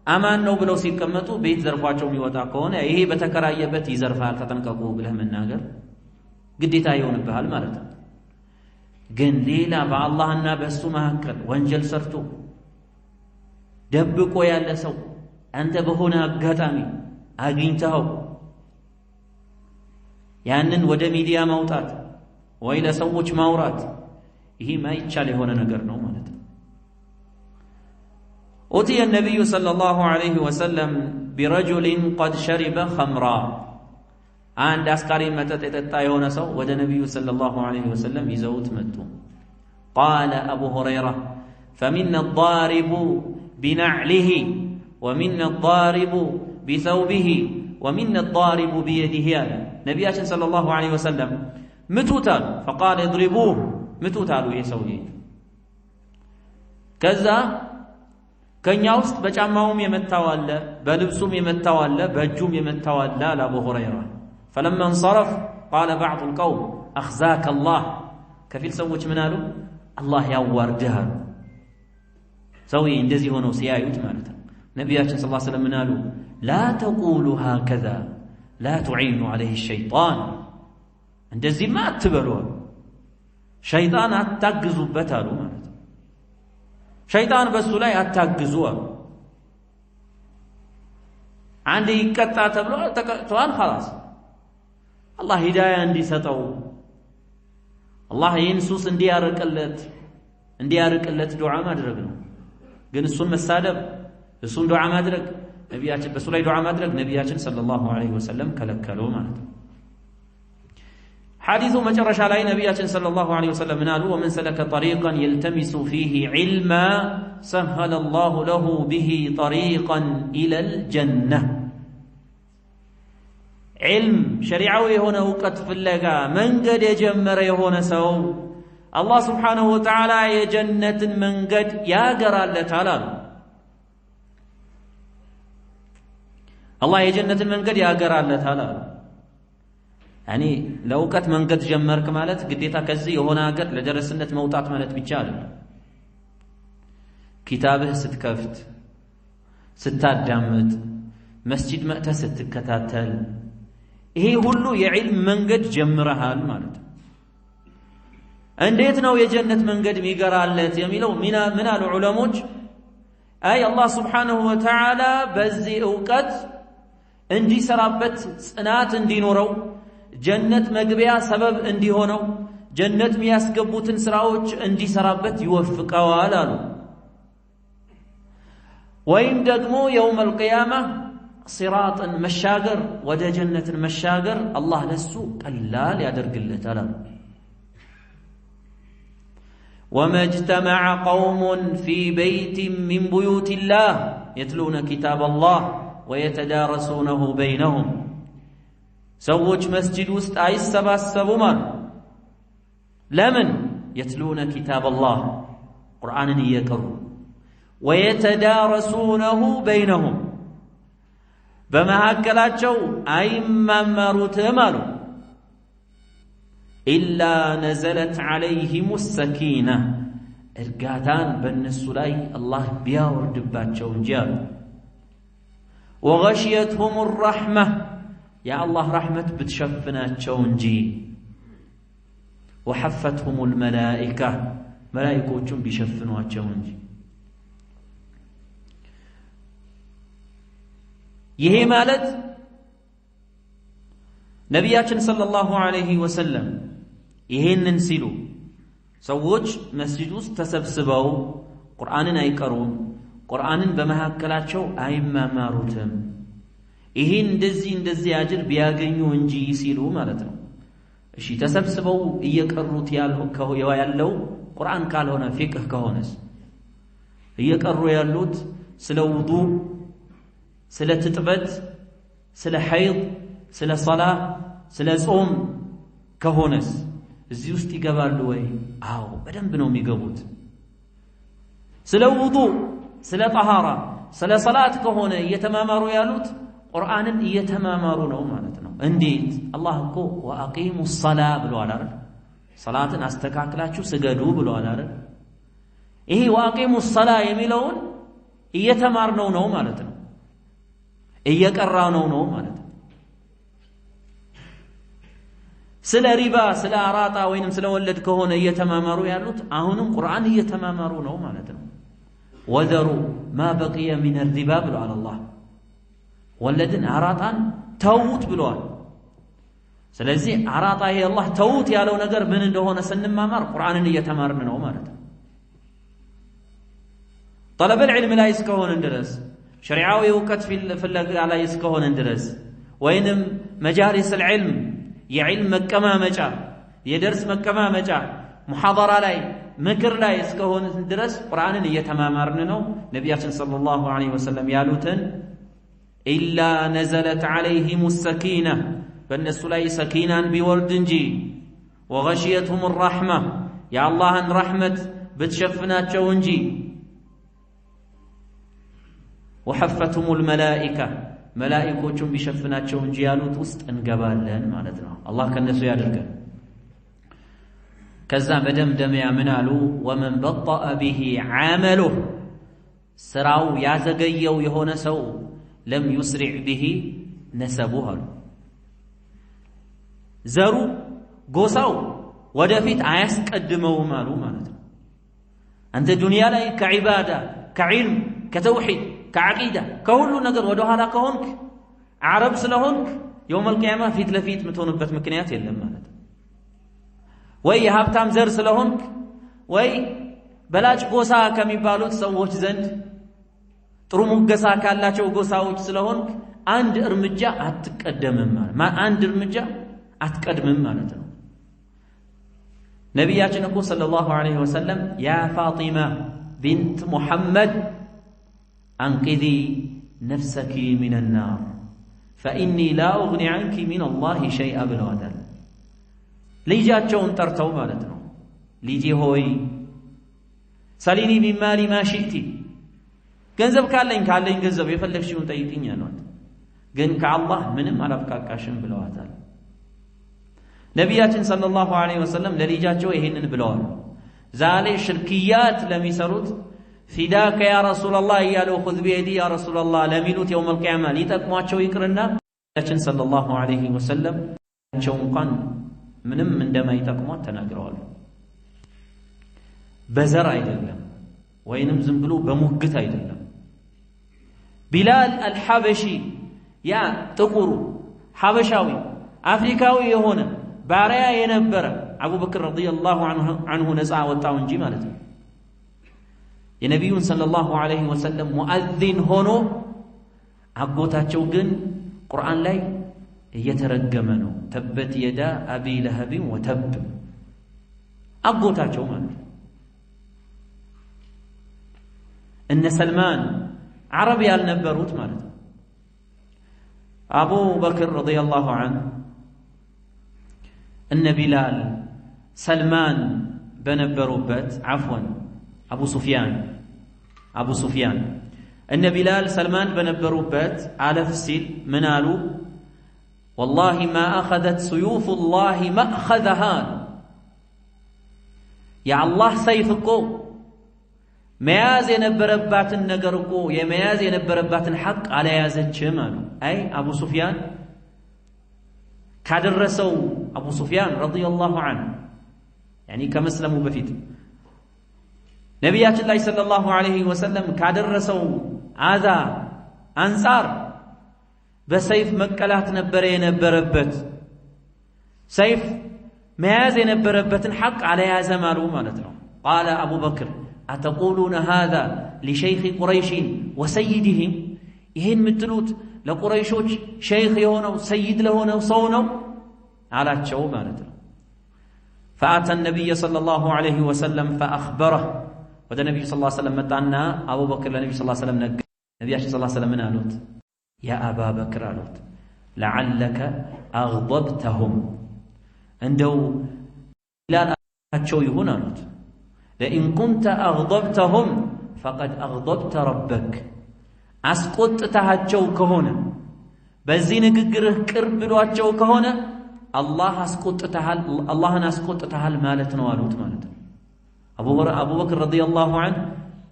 አማን ነው ብለው ሲቀመጡ ቤት ዘርፏቸው የሚወጣ ከሆነ ይሄ በተከራየበት ይዘርፋል ተጠንቀቁ ብለህ መናገር ግዴታ ይሆንብሃል ማለት ነው። ግን ሌላ በአላህና በእሱ መካከል ወንጀል ሰርቶ ደብቆ ያለ ሰው አንተ በሆነ አጋጣሚ አግኝተኸው ያንን ወደ ሚዲያ ማውጣት ወይ ለሰዎች ማውራት ይሄ ማይቻል የሆነ ነገር ነው ማለት ነው። أتي النبي صلى الله عليه وسلم برجل قد شرب خمرا عند أسكاري متت يتتا سو ود النبي صلى الله عليه وسلم يزوت متو. قال أبو هريرة فمنا الضارب بنعله ومنا الضارب بثوبه ومنا الضارب بيده. نبي صلى الله عليه وسلم متوتال فقال اضربوه متوتالو يسوي كذا ከኛ ውስጥ በጫማውም የመታው አለ በልብሱም የመታው አለ በእጁም የመታው አለ አለ አቡ ሁረይራ። فلما انصرف قال بعض القوم اخزاك الله ከፊል ሰዎች ምን አሉ? አላህ ያዋርድህ አሉ። ሰውዬ እንደዚህ ሆነው ሲያዩት ማለት ነው። ነቢያችን ሰለላሁ ዐለይሂ ወሰለም ምን አሉ? لا تقولوا هكذا لا تعينوا عليه الشيطان እንደዚህማ አትበሉ ሸይጣን አታግዙበት አሉ ማለት ነው። ሸይጣን በሱ ላይ አታግዙ አሉ። አንድ ይቀጣ ተብሎ ተቀጥቷል خلاص አላህ ሂዳያ እንዲሰጠው አላህ ይንሱስ እንዲያርቅለት ዱዓ ማድረግ ነው። ግን እሱን መሳደብ እሱን ዱዓ ማድረግ ነቢያችን በሱ ላይ ዱዓ ማድረግ ነቢያችን ሰለላሁ ዐለይሂ ወሰለም ከለከሉ ማለት ነው። حديث مجرش على نبينا صلى الله عليه وسلم منال ومن سلك طريقا يلتمس فيه علما سهل الله له به طريقا إلى الجنة. علم شريعوي هنا وقت في اللقاء من قد يجمر هنا سو الله سبحانه وتعالى يجنة من قد ياقر الله تعالى الله يجنة من قد ياقر الله تعالى ያኒ ለውቀት መንገድ ጀመርክ ማለት ግዴታ ከዚህ የሆነ ሀገር ለደረስነት መውጣት ማለት ብቻ አይደለም። ኪታብህ ስትከፍት ስታዳምጥ መስጂድ መጥተህ ስትከታተል ይሄ ሁሉ የዒልም መንገድ ጀምረሃል ማለት ነው። እንዴት ነው የጀነት መንገድ የሚገራለት የሚለው ምን አሉ ዑለሞች? አይ አላህ Subhanahu Wa Ta'ala በዚህ ዕውቀት እንዲሰራበት ጽናት እንዲኖረው ጀነት መግቢያ ሰበብ እንዲሆነው ጀነት የሚያስገቡትን ስራዎች እንዲሰራበት ይወፍቀዋል አሉ። ወይም ደግሞ የውመል ቂያማ ሲራጥን መሻገር ወደ ጀነትን መሻገር አላህ ለሱ ቀላል ያደርግለታል አሉ። وما اجتمع قوم في بيت من بيوت الله يتلون كتاب الله ويتدارسونه بينهم ሰዎች መስጂድ ውስጥ አይሰባሰቡም አሉ። ለምን? يتلون كتاب الله قرآن يقروا ويتدارسونه بينهم بما هكلاتشو أيما مروتمالو إلا نزلت عليهم السكينة إرقاتان بالنسولاي الله بياورد باتشو جاب وغشيتهم الرحمة يا الله رحمة بتشفنا تشونجي وحفتهم الملائكة ملائكة بيشفنوا تشونجي يهي مالت نبياتنا صلى الله عليه وسلم يهين ننسلو سووج مسجد ውስጥ ተሰብስበው ቁርአንን አይቀሩም ቁርአንን በመሐከላቸው አይማማሩትም ይሄን እንደዚህ አጅር ቢያገኙ እንጂ ሲሉ ማለት ነው እሺ ተሰብስበው እየቀሩት ያለው ቁርአን ካልሆነ ፊቅህ ከሆነስ እየቀሩ ያሉት ስለ ውዱእ ስለ ትጥበት ስለ ሐይድ ስለ ሶላህ ስለ ጾም ከሆነስ እዚህ ውስጥ ይገባሉ ወይ አዎ በደንብ ነው የሚገቡት ስለ ውዱእ ስለ ጠሃራ ስለ ሶላት ከሆነ እየተማማሩ ያሉት ቁርአንን እየተማማሩ ነው ማለት ነው እንዴት አላህ እኮ ወአቂሙ ሶላህ ብሏል አይደል ሶላትን አስተካክላችሁ ስገዱ ብሏል አይደል ይሄ ወአቂሙ ሶላህ የሚለውን እየተማርነው ነው ማለት ነው እየቀራነው ነው ማለት ነው ስለ ሪባ ስለ አራጣ ወይንም ስለ ወለድ ከሆነ እየተማማሩ ያሉት አሁንም ቁርአን እየተማማሩ ነው ማለት ነው ወዘሩ ማ በቂየ ሚን الربا ብሏል አላህ ወለድን አራጣን ተውት ብሏል ስለዚህ አራጣ ይሄ አላህ ተውት ያለው ነገር ምን እንደሆነ ስንማማር ቁርአንን እየተማርን ነው ማለት ነው طلب العلم ላይ እስከሆነ ድረስ ሸሪዓዊ እውቀት ፍለጋ ላይ እስከሆነ ድረስ ወይንም መጃሊስ العلم የዕልም መቀማመጫ የደርስ መቀማመጫ ሙሐደራ ላይ ምክር ላይ እስከሆነ ድረስ ቁርአንን እየተማማርን ነው ነብያችን ሰለላሁ ዐለይሂ ወሰለም ያሉትን ኢላ ነዘለት ዐለይሂም السكينة በእነሱ ላይ ሰኪናን ቢወርድ እንጂ ወገሽየትሁም الرحمة የአላህን ረሕመት ብትሸፍናቸው እንጂ وحفتهم الملائكة ملائكوچም ቢሸፍናቸው እንጂ ያሉት ውስጥ እንገባለን ማለት ነው አላህ ከነሱ ያድርገን ከዛ በደምደሚያ ምን አሉ ومن بطأ به عمله ስራው ያዘገየው የሆነ ሰው لم يسرع به نسبه ዘሩ ጎሳው ወደፊት አያስቀድመውም አሉ ማለት ነው አንተ ዱንያ ላይ ከዒባዳ ከዒልም ከተውሂድ كعقيدة كهولو نجر ودوها كهونك عرب سلهونك يوم القيامة فيت لفيت متونبت مكنيات يلم مالت وي هابتام زر سلهونك وي بلاج قوسا كم يبالوت سووش زند ترومو قسا كاللاچو قوساوش سلهونك عند ارمجا اتقدم مالت ما عند ارمجا اتقدم مالت نبياتنا صلى الله عليه وسلم يا فاطمة بنت محمد أنقذي نفسك من النار فإني لا أغني عنك من الله شيئا بالغدر ليجاتشون ترتو مالتنا ليجي هوي ساليني من مالي ما شئتي ገንዘብ ካለኝ ገንዘብ የፈለግሽውን ጠይቂኝ አሏት ግን ከአላህ ምንም አላብቃቃሽም ብለዋታል ነብያችን ሰለላሁ ዐለይሂ ወሰለም ለልጃቸው ይሄንን ብለዋል ዛሬ ሽርክያት ለሚሰሩት فداك يا رسول الله يالو خذ بيدي يا رسول الله لميلوت يوم القيامة لتقمعቸው ይቅርና ነብያችን ሰለላሁ ዐለይሂ ወሰለም እንኳን ምንም እንደማይጠቅሟት ተናግረዋል በዘር አይደለም ወይንም ዝም ብሎ በሙግት አይደለም ቢላል አልሐበሺ ያ ጥቁሩ ሐበሻዊ አፍሪካዊ የሆነ ባሪያ የነበረ አቡበክር ረዲየላሁ ዐንሁ ነፃ ወጣው እንጂ ማለት ነው የነብዩን ሰለላሁ ዐለይሂ ወሰለም ሙአዚን ሆኖ አጎታቸው ግን ቁርአን ላይ እየተረገመ ነው ተበት የዳ አቢ ለሀብ ወተብ አጎታቸው ማለት እነ ሰልማን አረብ ያልነበሩት ማለት ነው አቡ በክር ረዲየላሁ ዐንሁ እነ ቢላል ሰልማን በነበሩበት عفوا አቡ ሱፊያን እነ ቢላል ሰልማን በነበሩበት አለፍ ሲል ምን አሉ والله ما أخذت سيوف الله مأخذها يا الله سيفكو መያዝ የነበረባትን ነገር እኮ የመያዝ የነበረባትን ሐቅ አለያዘችም አሉ አይ አቡ ሱፊያን ካደረሰው አቡ ሱፊያን ረዲየላሁ ዐንሁ يعني ከመስለሙ በፊት ነብያችን ላይ ሰለላሁ ዐለይሂ ወሰለም ካደረሰው አዛ አንፃር በሰይፍ መቀላት ነበር የነበረበት ሰይፍ መያዝ የነበረበትን ሐቅ አለያዘም አሉ ማለት ነው قال أبو بكر أتقولون هذا لشيخ قريش وسيدهم ይሄን ምትሉት ለቁረይሾች ሼክ የሆነው ሰይድ ለሆነው ሰው ነው አላቸው ማለት ነው فأتى النبي صلى الله عليه وسلم فأخبره ወደ ነብዩ صلى الله عليه وسلم መጣና አቡበክር ለነብዩ صلى الله عليه وسلم ነገ ነብያችን صلى الله عليه وسلم ምን አሉት يا أبا بكر አሉት لعلك أغضبتهم እንደው ላላቸው ይሁን አሉት لئن كنت أغضبتهم فقد أغضبت ربك أسقطتهاቸው ከሆነ በዚህ ንግግርህ ቅርብ ብሏቸው ከሆነ አላህን አስቆጥተሃል ማለት ነው አሉት ማለት ነው አቡበክር ረዲየላሁ ዐንሁ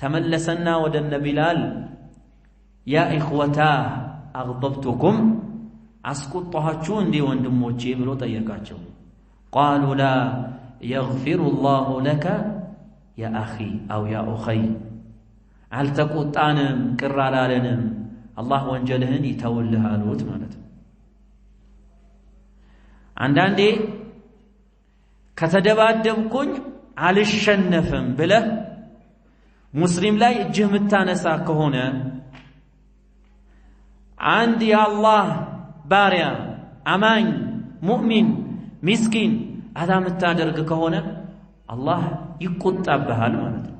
ተመለሰና ወደ ቢላል ያ ኢኽወታ أغضبتكم أسقطتهاችሁ እንዴ ወንድሞቼ ብሎ ጠየቃቸው قالوا لا يغفر الله لك يا أخي أو يا أخي هل تقطعنم ቅር አላለንም አላህ ወንጀልህን ይተውልሃል አሉት ማለት ነው አንዳንዴ ከተደባደብኩኝ አልሸነፍም ብለህ ሙስሊም ላይ እጅህ ምታነሳ ከሆነ አንድ የአላህ ባሪያ አማኝ ሙእሚን ምስኪን አዳ ምታደርግ ከሆነ አላህ ይቆጣብሃል ማለት ነው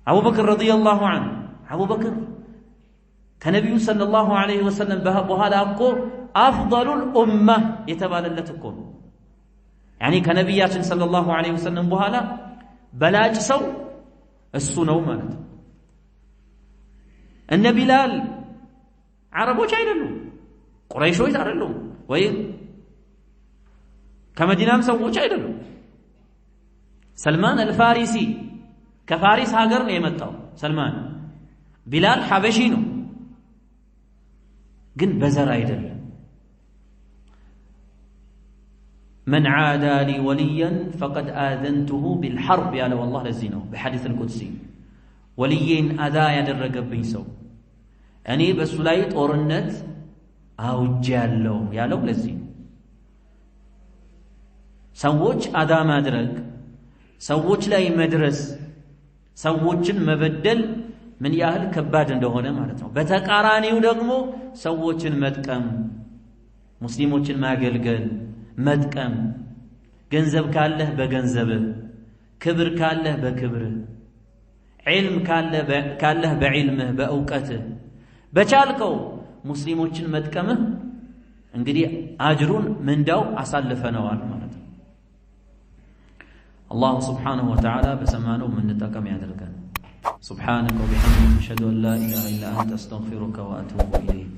አቡበክር ረዲየላሁ ዐንሁ አቡበክር ከነብዩ ሰለላሁ ዐለይሂ ወሰለም በኋላ እኮ አፍضሉል ኡማ የተባለለት እኮ ነው يعني ከነብያችን ሰለላሁ ዐለይሂ ወሰለም በኋላ በላጭ ሰው እሱ ነው ማለት ነው እነ ቢላል አረቦች አይደሉም ቁረይሾች አይደሉም ወይ ከመዲናም ሰዎች አይደሉም ሰልማን አልፋሪሲ ከፋሪስ ሀገር ነው የመጣው ሰልማን ቢላል ሐበሺ ነው ግን በዘር አይደለም من عادى لي وليا فقد آذنته بالحرب يا لو الله لزينه بحديث القدسي وليين أذى يدرقبኝ ሰው እኔ በሱ ላይ ጦርነት አውጃለሁ ያለው ለዚህ ሰዎች አዳ ማድረግ ሰዎች ላይ መድረስ ሰዎችን መበደል ምን ያህል ከባድ እንደሆነ ማለት ነው በተቃራኒው ደግሞ ሰዎችን መጥቀም ሙስሊሞችን ማገልገል መጥቀም ገንዘብ ካለህ በገንዘብህ ክብር ካለህ በክብርህ ዒልም ካለህ በዒልምህ በእውቀትህ በቻልከው ሙስሊሞችን መጥቀምህ እንግዲህ አጅሩን ምንዳው አሳልፈነዋል ማለት ነው الله سبحانه وتعالى بسمانه من نتقم يا دركان سبحانك وبحمدك أشهد أن لا إله إلا أنت أستغفرك وأتوب إليك